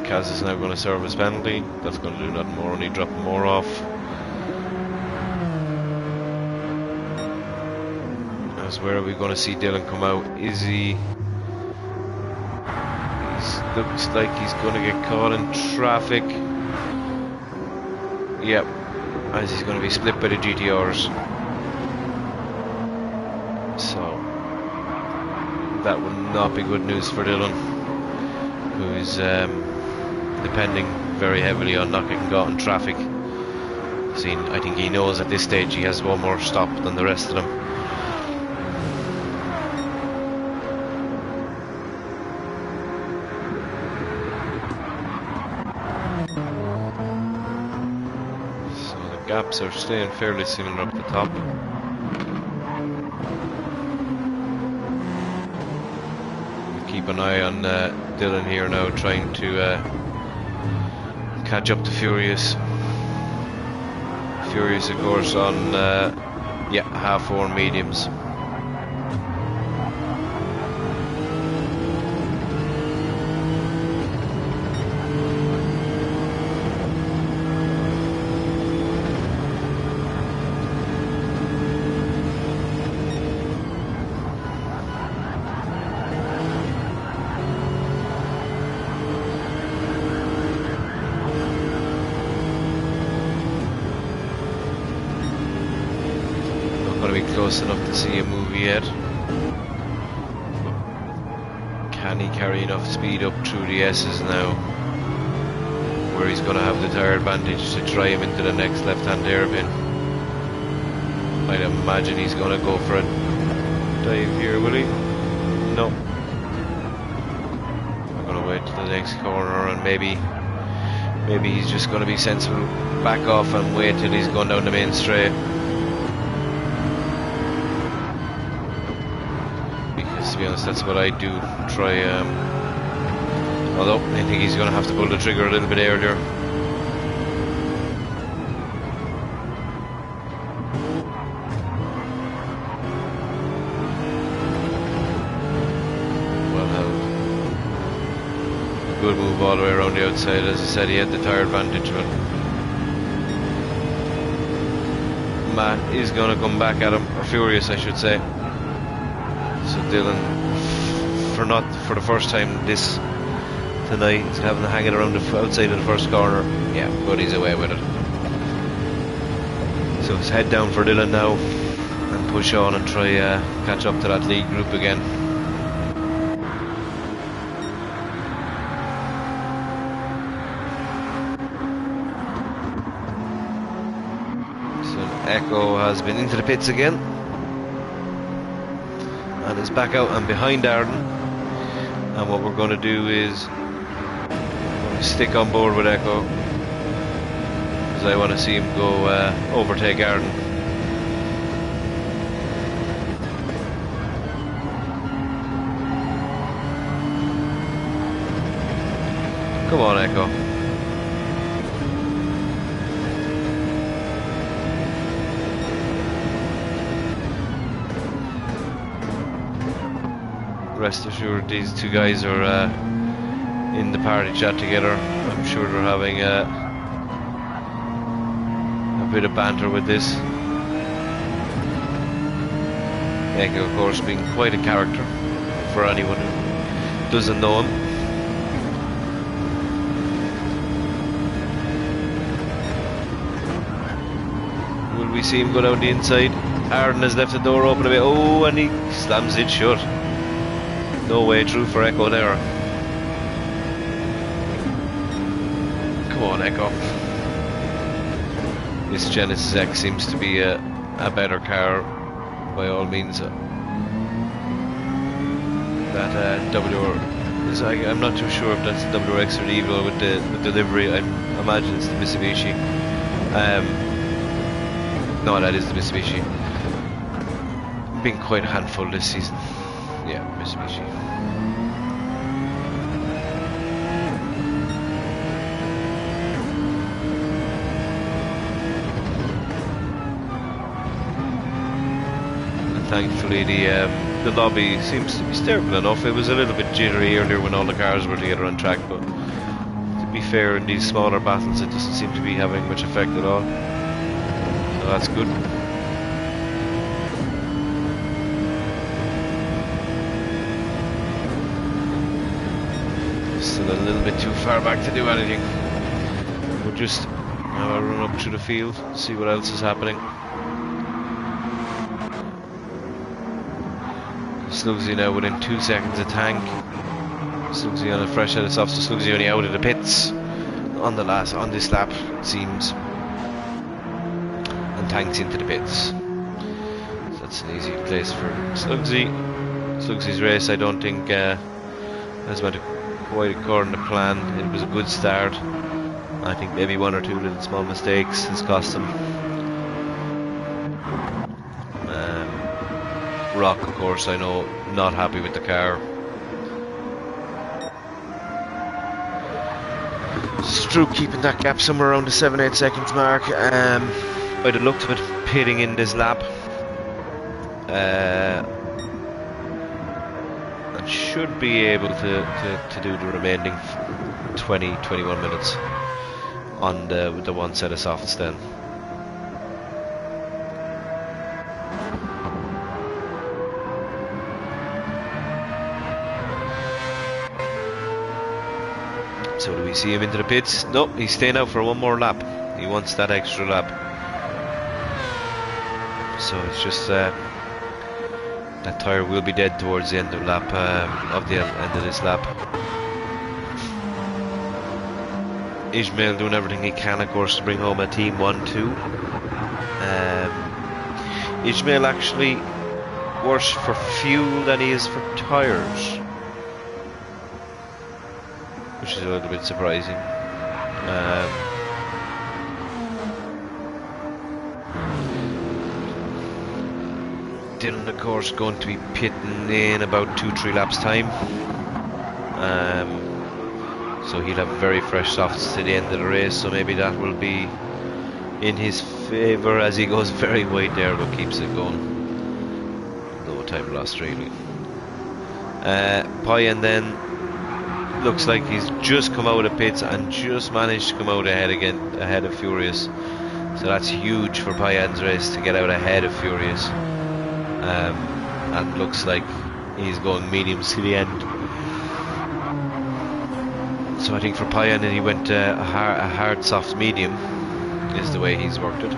Speaker 1: Kaz is now going to serve his penalty. That's going to do nothing more, only drop more off. As where are we going to see Dylan come out? Looks like he's going to get caught in traffic. Yep, as he's going to be split by the GTRs. So that would not be good news for Dylan, who's depending very heavily on not getting caught in traffic. I think he knows at this stage he has one more stop than the rest of them. Gaps are staying fairly similar up the top. We'll keep an eye on Dylan here now, trying to catch up to Furious. Furious, of course, on half 4 mediums. Close enough to see a movie yet. Can he carry enough speed up through the S's now, where he's going to have the tyre advantage to try him into the next left-hand hairpin? I'd imagine he's going to go for a dive here, will he? No. We're going to wait till the next corner, and maybe he's just going to be sensible, back off and wait till he's gone down the main straight. To be honest, that's what I do. Try, although I think he's going to have to pull the trigger a little bit earlier. Well held. Good move all the way around the outside. As I said, he had the tyre advantage, but Matt is going to come back at him, or Furious I should say. So Dylan, for the first time this tonight. He's having to hang it around the outside of the first corner. Yeah, but he's away with it. So let's head down for Dylan now and push on and try catch up to that lead group again. Echo has been into the pits again and is back out and behind Arden, and what we're going to do is stick on board with Echo because I want to see him go overtake Arden. Come on, Echo. Rest assured, these two guys are in the party chat together. I'm sure they're having a bit of banter with this. Echo, of course, being quite a character for anyone who doesn't know him. Will we see him go down the inside? Arden has left the door open a bit. Oh, and he slams it shut. No way through for Echo there. Come on, Echo. This Genesis X seems to be a better car by all means. That I'm not too sure if that's the WRX or the Evo with the delivery. I imagine it's the Mitsubishi. No, that is the Mitsubishi. Been quite a handful this season. Yeah, Mitsubishi. And thankfully the lobby seems to be stable enough. It was a little bit jittery earlier when all the cars were together on track, but to be fair, in these smaller battles it doesn't seem to be having much effect at all. So that's good. Still a little bit too far back to do anything. We'll just run up through the field, see what else is happening. Slugsy now within 2 seconds of Tank. Slugsy on a fresh head of soft, so Slugsy only out of the pits on this lap, it seems. And Tank's into the pits. So that's an easy place for Slugsy. Slugsy's race, I don't think has went quite according to plan. It was a good start. I think maybe one or two little small mistakes has cost him. Rock, of course, I know, not happy with the car. Stroop keeping that gap somewhere around the 7-8 seconds mark. By the looks of it, pitting in this lap. And should be able to do the remaining 20-21 minutes on with the one set of softs then. So do we see him into the pits? Nope, he's staying out for one more lap. He wants that extra lap. So it's just that tyre will be dead towards the end of lap end of this lap. Ishmael doing everything he can, of course, to bring home a team 1-2. Ishmael actually worse for fuel than he is for tyres, which is a little bit surprising. Dylan, of course, going to be pitting in about 2-3 laps time. So he'll have very fresh softs to the end of the race, so maybe that will be in his favour as he goes very wide there but keeps it going. No time lost really. Payan then looks like he's just come out of pits and just managed to come out ahead of Furious. So that's huge for Payan's race to get out ahead of Furious. And looks like he's going mediums to the end. So I think for Payan he went a hard soft medium is the way he's worked it.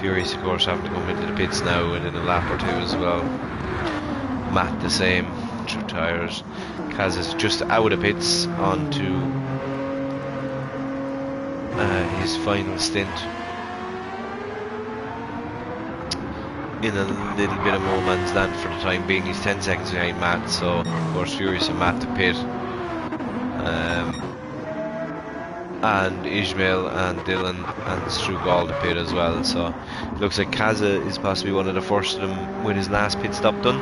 Speaker 1: Furious of course having to come into the pits now within a lap or two as well. Matt the same, through tyres. Kaz is just out of pits onto his final stint. In a little bit of no man's land for the time being. He's 10 seconds behind Matt, so of course Furious and Matt to pit. And Ismail and Dylan and Strouk all to pit as well, so it looks like Kaza is possibly one of the first of them with his last pit stop done,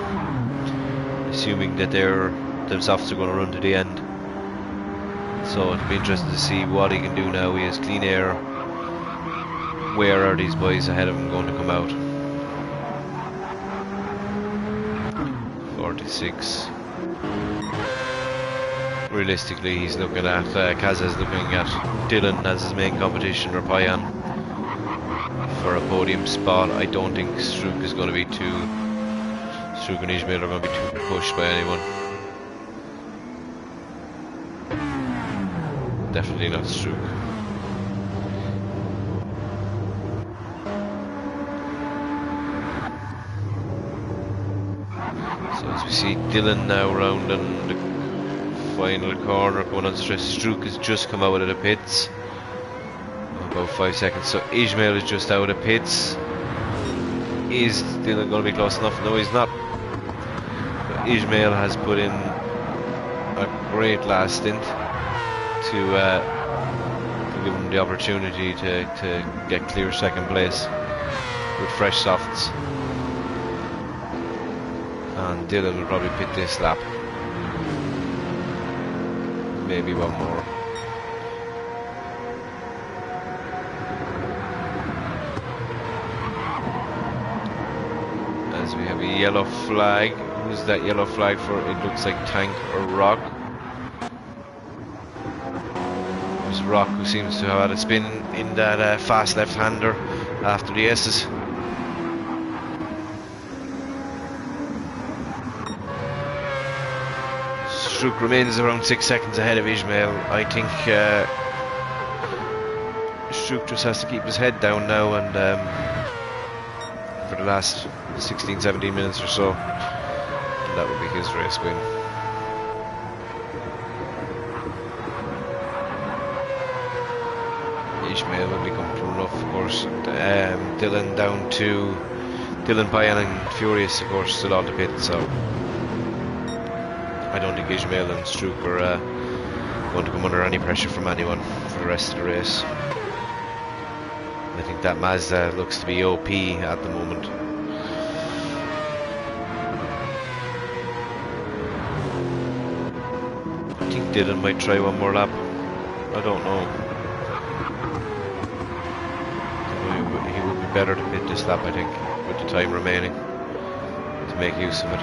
Speaker 1: assuming that them softs are going to run to the end. So it'll be interesting to see what he can do now. He has clean air. Where are these boys ahead of him going to come out? 46. Realistically, he's looking at Kaza's looking at Dylan as his main competition, or Payan, for a podium spot. I don't think Strouk is going to be too. Strouk and Ismail are going to be too pushed by anyone. Definitely not Strouk. So as we see Dylan now rounding the final corner, going on stress. Strouk has just come out of the pits, about 5 seconds. So Ismail is just out of pits. Is Dylan going to be close enough? No, he's not. But Ismail has put in a great last stint to give him the opportunity to get clear second place with fresh softs. And Dylan will probably pit this lap. Maybe one more. As we have a yellow flag. Who's that yellow flag for? It looks like Tank or Rock. There's Rock, who seems to have had a spin in that fast left-hander after the S's. Strouk remains around 6 seconds ahead of Ismail. I think Strouk just has to keep his head down now, and for the last 16-17 minutes or so, that would be his race win. Ismail will be comfortable enough, of course. Dylan down to Dylan, Payan and Furious, of course, still on the pit, so I don't think Ismail and Strouk are going to come under any pressure from anyone for the rest of the race. I think that Mazda looks to be OP at the moment. I think Dylan might try one more lap. I don't know. He would be better to pit this lap, I think, with the time remaining, to make use of it.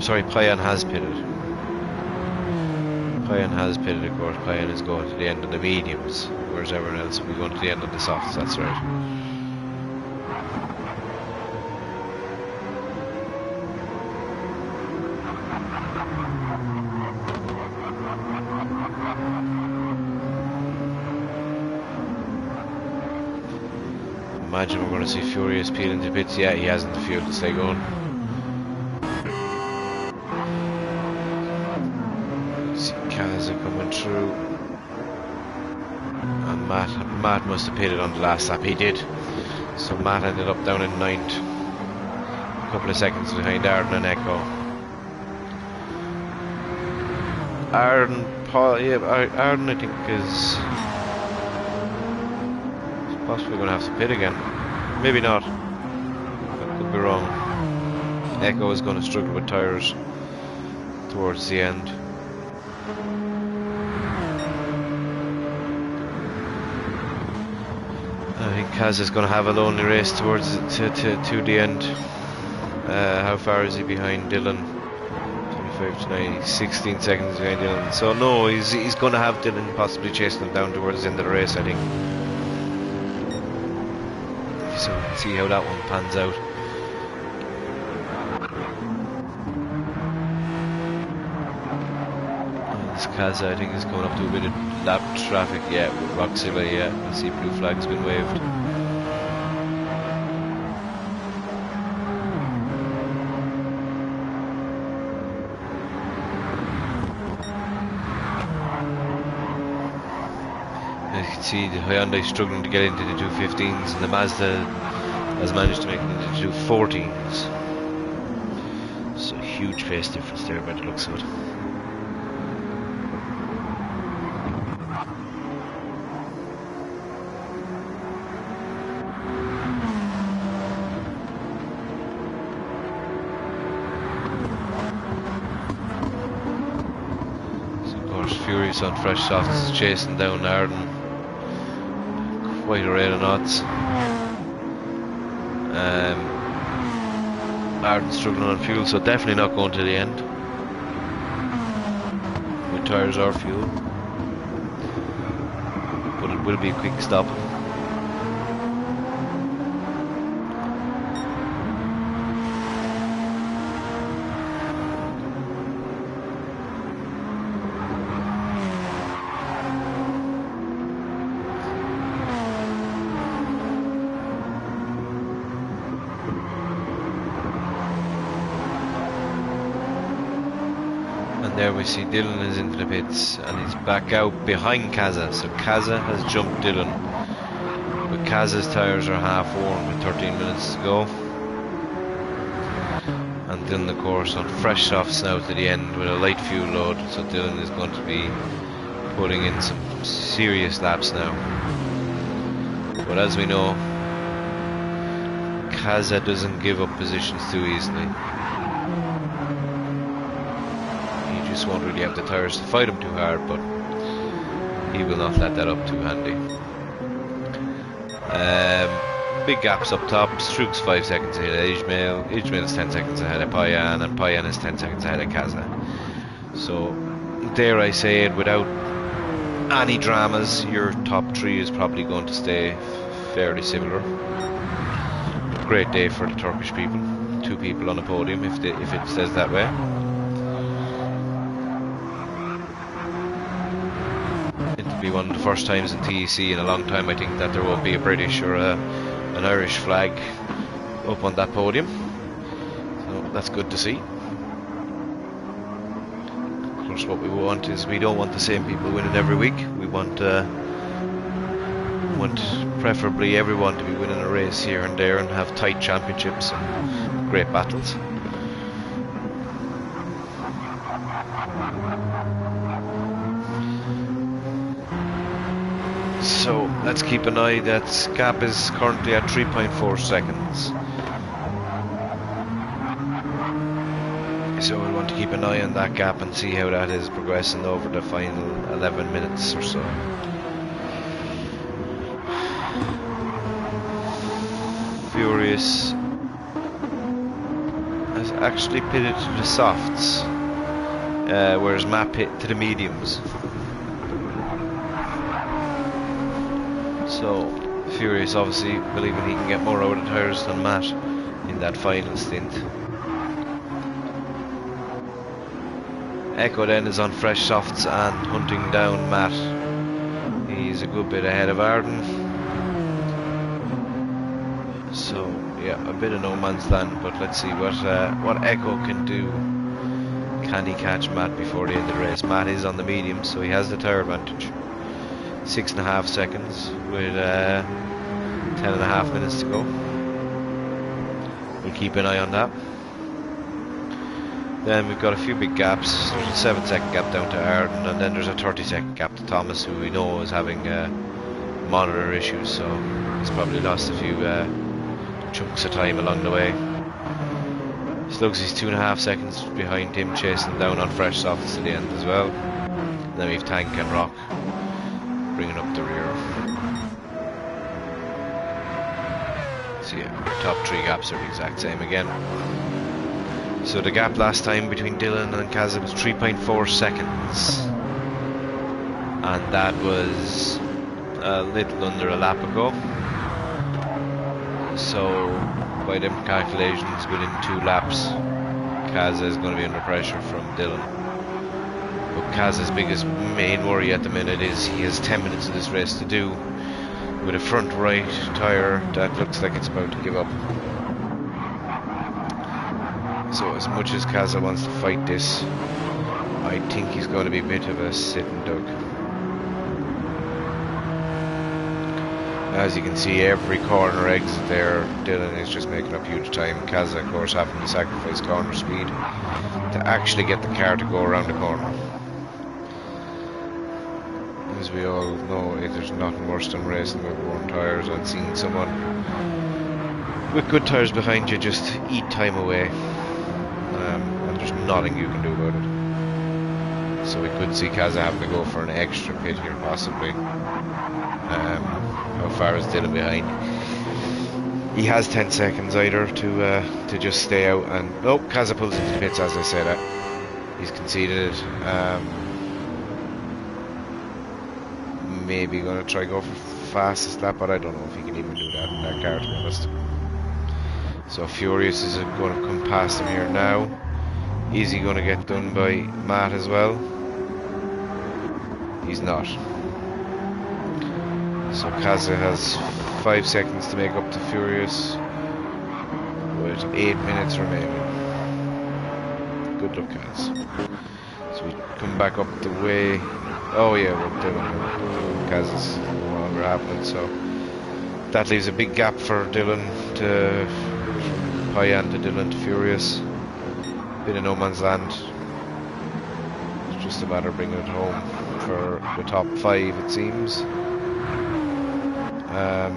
Speaker 1: Sorry, Payan has pitted. Payan has pitted, of course. Payan is going to the end of the mediums, whereas everyone else will be going to the end of the softs, that's right. Imagine we're going to see Furious peel into pits. Yeah, he hasn't the fuel to stay going. Kaza coming through, and Matt must have pitted on the last lap. He did, so Matt ended up down in 9th, a couple of seconds behind Arden and Echo. Arden I think is possibly going to have to pit again. Maybe not. I could be wrong. Echo is going to struggle with tyres towards the end. I think Kaz is going to have a lonely race towards to the end. How far is he behind Dylan? 25 to 9, 16 seconds behind Dylan. So no, he's going to have Dylan possibly chasing him down towards the end of the race, I think. So we'll see how that one pans out. Kaza, I think, is coming up to a bit of lap traffic. Yeah, with Roxilla, yeah. You see blue flag's been waved. You can see the Hyundai struggling to get into the 215s, and the Mazda has managed to make it into the 214s. So huge pace difference there by the looks of it. So of course Furious on fresh softs is chasing down Arden. Quite a rate of knots. Arden struggling on fuel, so definitely not going to the end with tyres or fuel, but it will be a quick stop. There we see Dylan is into the pits and he's back out behind Kaza. So Kaza has jumped Dylan, but Kaza's tyres are half worn with 13 minutes to go. And Dylan, of course, on fresh softs now to the end with a light fuel load. So Dylan is going to be putting in some serious laps now. But as we know, Kaza doesn't give up positions too easily. Just won't really have the tyres to fight him too hard, but he will not let that up too handy. Big gaps up top. Strook's 5 seconds ahead of Ismail. Ismail is 10 seconds ahead of Payan, and Payan is 10 seconds ahead of Kaza. So, dare I say it, without any dramas, your top 3 is probably going to stay fairly similar. Great day for the Turkish people. 2 people on the podium, if it says that way. It'll be one of the first times in TEC in a long time, I think, that there won't be a British or an Irish flag up on that podium. So that's good to see. Of course, what we want is, we don't want the same people winning every week. We want preferably everyone to be winning a race here and there and have tight championships and great battles. So let's keep an eye. That gap is currently at 3.4 seconds. So we want to keep an eye on that gap and see how that is progressing over the final 11 minutes or so. Furious has actually pitted to the softs, whereas Matt pit to the mediums. So Furious obviously believing he can get more out of the tyres than Matt in that final stint. Echo then is on fresh softs and hunting down Matt. He's a good bit ahead of Arden. So yeah, a bit of no man's land, but let's see what Echo can do. Can he catch Matt before the end of the race? Matt is on the medium, so he has the tyre advantage. 6.5 seconds with 10.5 minutes to go. We'll keep an eye on that. Then we've got a few big gaps. There's a 7-second gap down to Arden, and then there's a 30-second gap to Thomas, who we know is having monitor issues, so he's probably lost a few chunks of time along the way. Slugsy's 2.5 seconds behind him, chasing down on fresh softs to the end as well. And then we've Tank and Rock bringing up the rear. So yeah, top 3 gaps are the exact same again. So the gap last time between Dylan and Kaza was 3.4 seconds, and that was a little under a lap ago. So by them calculations, within 2 laps Kaza is going to be under pressure from Dylan. But Kaz's biggest main worry at the minute is he has 10 minutes of this race to do with a front right tyre that looks like it's about to give up. So as much as Kaza wants to fight this, I think he's going to be a bit of a sitting duck. As you can see, every corner exit there, Dylan is just making up huge time. Kaza, of course, having to sacrifice corner speed to actually get the car to go around the corner. As we all know, there's nothing worse than racing with worn tyres and seeing someone with good tyres behind you just eat time away. And there's nothing you can do about it. So we could see Kaza having to go for an extra pit here, possibly. How far is Dylan behind? He has 10 seconds either to just stay out, and nope, Kaza pulls into the pits as I say that. He's conceded it. Maybe going to try go for fastest lap, but I don't know if he can even do that in that car, to be honest. So Furious is going to come past him here now. Is he going to get done by Matt as well? He's not. So Kaza has 5 seconds to make up to Furious with 8 minutes remaining. Good luck, Kaz. So we come back up the way. Oh yeah, we're Dylan. Kaz is no longer happening, so that leaves a big gap for Dylan to Hyan to Dylan to Furious. Bit of no man's land. It's just a matter of bringing it home for the top 5, it seems. I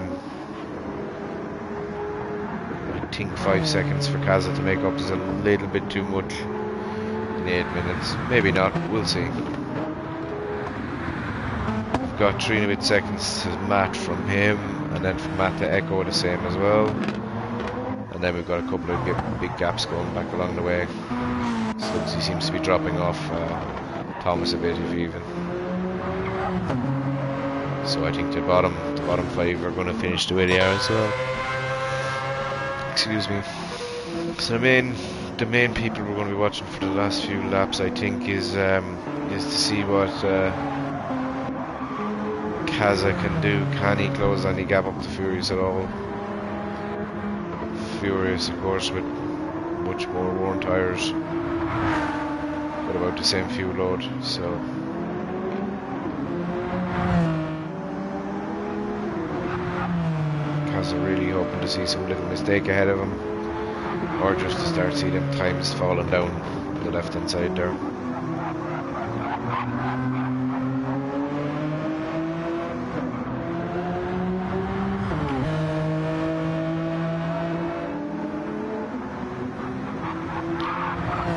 Speaker 1: think 5 seconds for Kaza to make up is a little bit too much in 8 minutes. Maybe not, we'll see. We've got 3 and a bit seconds to Matt from him, and then from Matt to Echo the same as well. And then we've got a couple of big gaps going back along the way. Slugsy seems to be dropping off Thomas a bit, if even. So I think the bottom 5 are going to finish the way they are as well. Excuse me. So the main people we're going to be watching for the last few laps, I think, is to see what Kaza can do. Can he close any gap up to Furious at all? Furious, of course, with much more worn tyres, but about the same fuel load. So. Kaza really hoping to see some little mistake ahead of him, or just to start see them times falling down the left hand side there.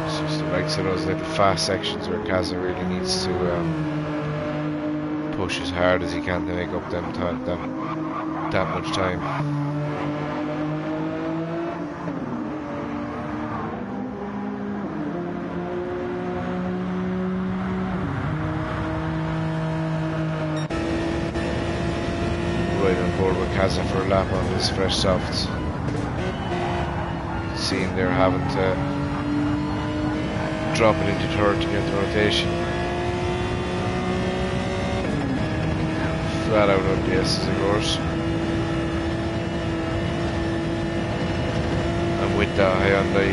Speaker 1: It's just the likes of those little fast sections where Kaza really needs to push as hard as he can to make up that much time. Right on board with Kaza for a lap on his fresh softs. Seeing they're having to drop it into third to get the rotation. Flat out on the S's, of course. And with the Hyundai,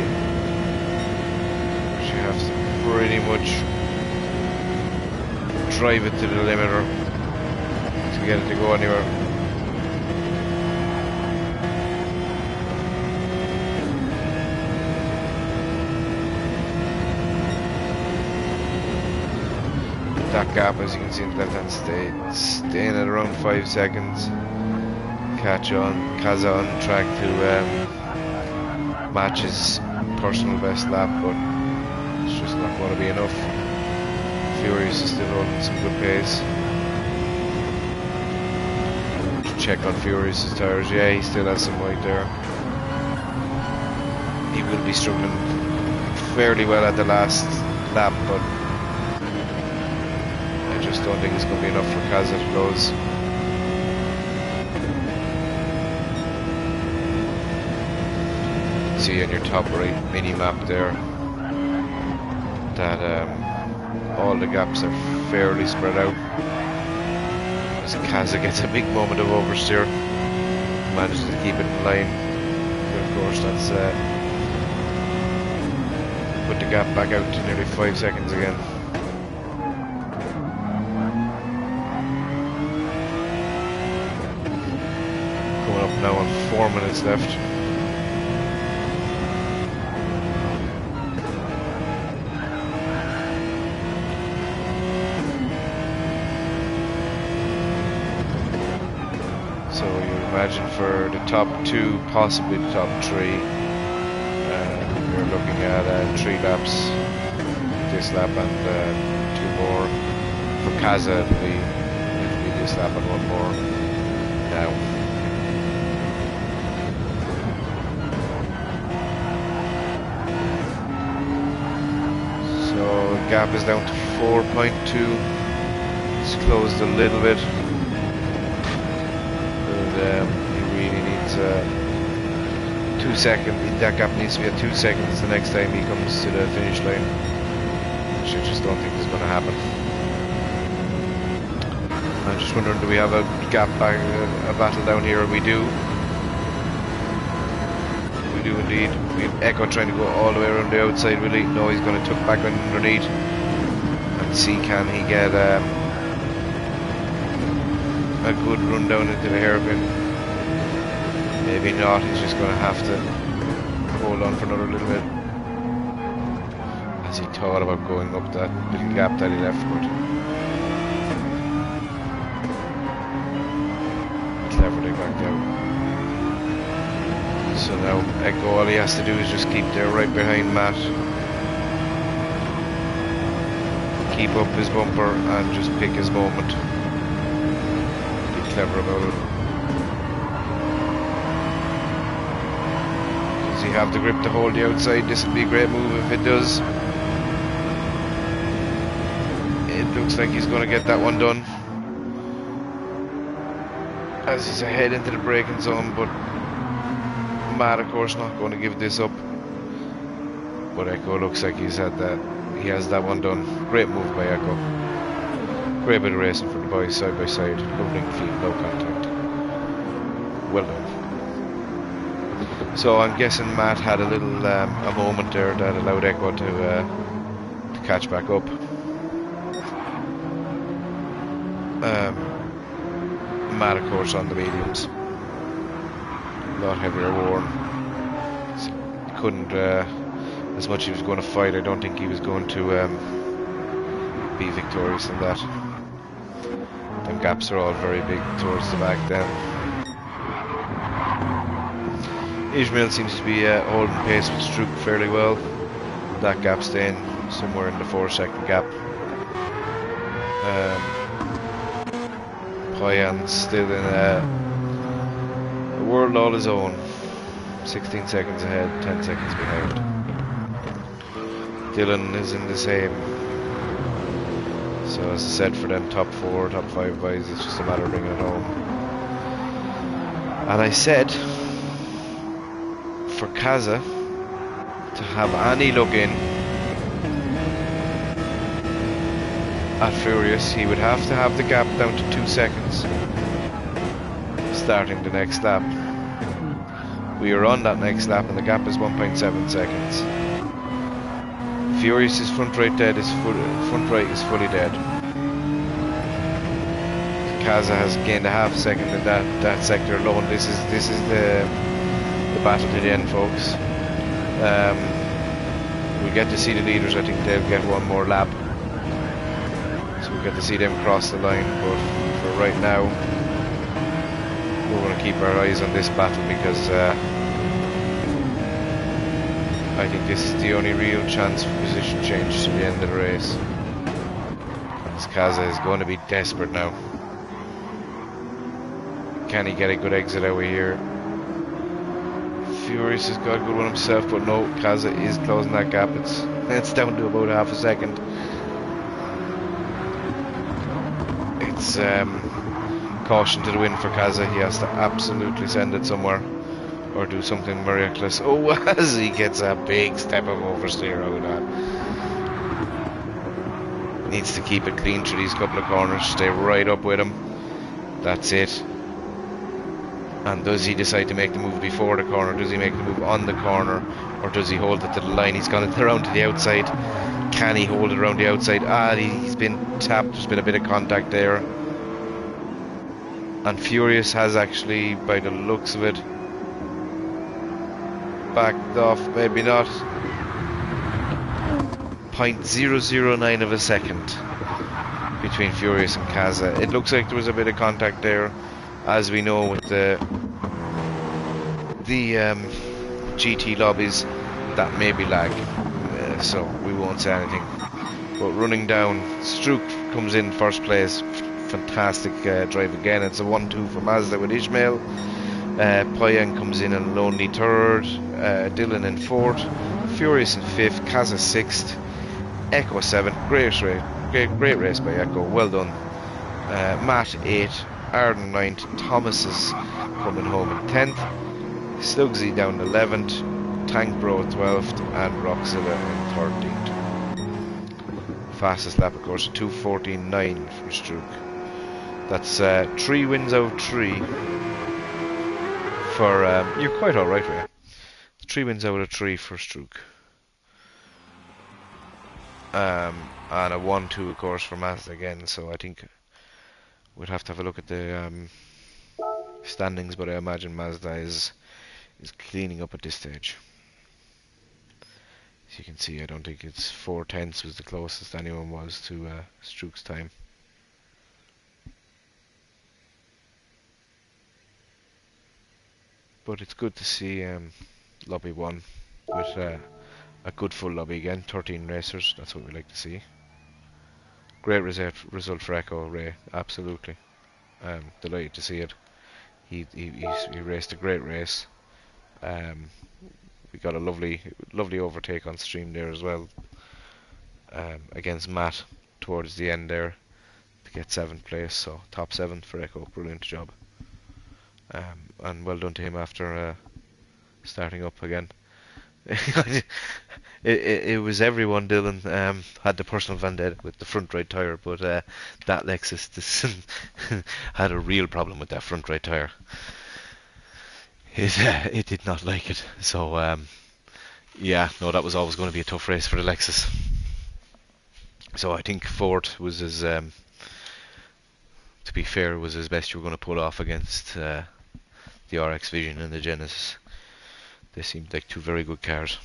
Speaker 1: she has to pretty much drive it to the limiter to get it to go anywhere. That gap, as you can see in the left hand state, staying at around 5 seconds. Catch on, Kaza on track to match his personal best lap, but it's just not going to be enough. Furious is still holding some good pace. Check on Furious's tyres, yeah, he still has some weight there. He will be struggling fairly well at the last lap, but I just don't think it's going to be enough for Kaza to close. See on your top right mini map there that all the gaps are fairly spread out. As Kaza gets a big moment of oversteer, manages to keep it in line. But of course, that's put the gap back out to nearly 5 seconds again. Coming up now on 4 minutes left. So you imagine for the top 2, possibly the top 3, you're looking at 3 laps this lap and 2 more. For Kaza it'll be this lap and 1 more now. So the gap is down to 4.2. It's closed a little bit. He really needs 2 seconds. That gap needs to be at 2 seconds the next time he comes to the finish line, which I just don't think is going to happen. I'm just wondering, do we have a gap back, a battle down here? We do. We do indeed. We have Echo trying to go all the way around the outside. Will he? No, he's going to tuck back underneath and see can he get a good run down into the hairpin. Maybe not, he's just going to have to hold on for another little bit as he thought about going up that little gap that he left, but cleverly backed out. So now Echo, all he has to do is just keep there right behind Matt, keep up his bumper and just pick his moment. Clever about it. Does he have the grip to hold the outside? This would be a great move if it does. It looks like he's going to get that one done as he's ahead into the braking zone, but Matt of course not going to give this up. But Echo looks like he has that one done. Great move by Echo. Great bit of racing for the boys, side by side. Lovely feet, no contact. Well done. So I'm guessing Matt had a little a moment there that allowed Echo to catch back up. Matt, of course, on the mediums. A lot heavier worn. So couldn't, as much as he was going to fight, I don't think he was going to be victorious in that. The gaps are all very big towards the back then. Ishmael seems to be holding pace with Stroop fairly well. That gap staying somewhere in the 4-second gap. Poyan's still in a world all his own. 16 seconds ahead, 10 seconds behind. Dylan is in the same. So as I said, for them top 4, top 5 guys, it's just a matter of bringing it home. And I said, for Kaza to have any look in at Furious, he would have to have the gap down to 2 seconds starting the next lap. We are on that next lap and the gap is 1.7 seconds. Furious's front right is fully dead. Kaza has gained a half second in that sector alone. This is the battle to the end, folks. We get to see the leaders. I think they'll get one more lap, so we get to see them cross the line. But for right now, we're going to keep our eyes on this battle because I think this is the only real chance for position change to the end of the race. As Kaza is going to be desperate now. Can he get a good exit out of here? Furious has got a good one himself, but no, Kaza is closing that gap. It's down to about half a second. It's caution to the wind for Kaza. He has to absolutely send it somewhere or do something miraculous. Oh, as he gets a big step of oversteer out of that. Needs to keep it clean through these couple of corners. Stay right up with him. That's it. And does he decide to make the move before the corner? Does he make the move on the corner? Or does he hold it to the line? He's gone around to the outside. Can he hold it around the outside? He's been tapped. There's been a bit of contact there. And Furious has actually, by the looks of it, backed off. Maybe not. 0.009 of a second between Furious and Kaza. It looks like there was a bit of contact there. As we know with the GT lobbies, that may be lag, so we won't say anything. But running down, Strook comes in first place. Fantastic drive again. It's a 1-2 for Mazda with Ishmael. Poyan comes in lonely third. Dylan in fourth. Furious in fifth. Kaza sixth. Echo 7th. Great race by Echo. Well done. Matt 8th. Arden 9th. Thomas is coming home in 10th. Slugsy down 11th. Tank Bro 12th. And Roxilla in 13th. Fastest lap, of course, 2:14.9 for Strook. That's 3 wins out of 3 for. You're quite alright, Ray. 3 wins out of 3 for Strook. And a 1-2, of course, for Mazda again. So I think we'd have to have a look at the standings, but I imagine Mazda is cleaning up at this stage. As you can see, I don't think it's 4/10 was the closest anyone was to Strook's time. But it's good to see Lobby 1 with a good full lobby again. 13 racers, that's what we like to see. Great result for Echo Ray, absolutely. Delighted to see it. He raced a great race. We got a lovely overtake on stream there as well, against Matt towards the end there to get 7th place. So top 7 for Echo, brilliant job. And well done to him after starting up again. it was everyone. Dylan had the personal vendetta with the front right tyre, but that Lexus had a real problem with that front right tyre. It did not like it. So yeah, no, that was always going to be a tough race for the Lexus. So I think fourth was his, to be fair, was his best you were going to pull off against the RX Vision and the Genesis. They seemed like 2 very good cars.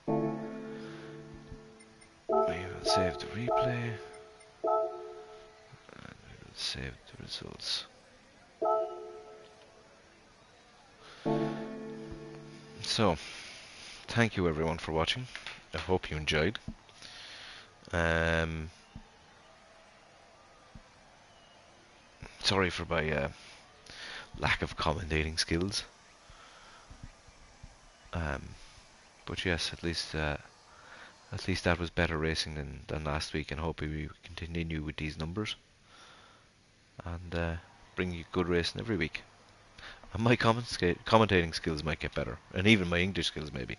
Speaker 1: We will save the replay and we will save the results. So, thank you everyone for watching. I hope you enjoyed. Sorry for my lack of commentating skills. But yes, at least that was better racing than last week, and hopefully we continue with these numbers and bring you good racing every week. And my commentating skills might get better, and even my English skills maybe.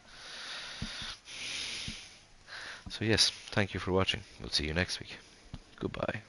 Speaker 1: So yes, thank you for watching. We'll see you next week. Goodbye.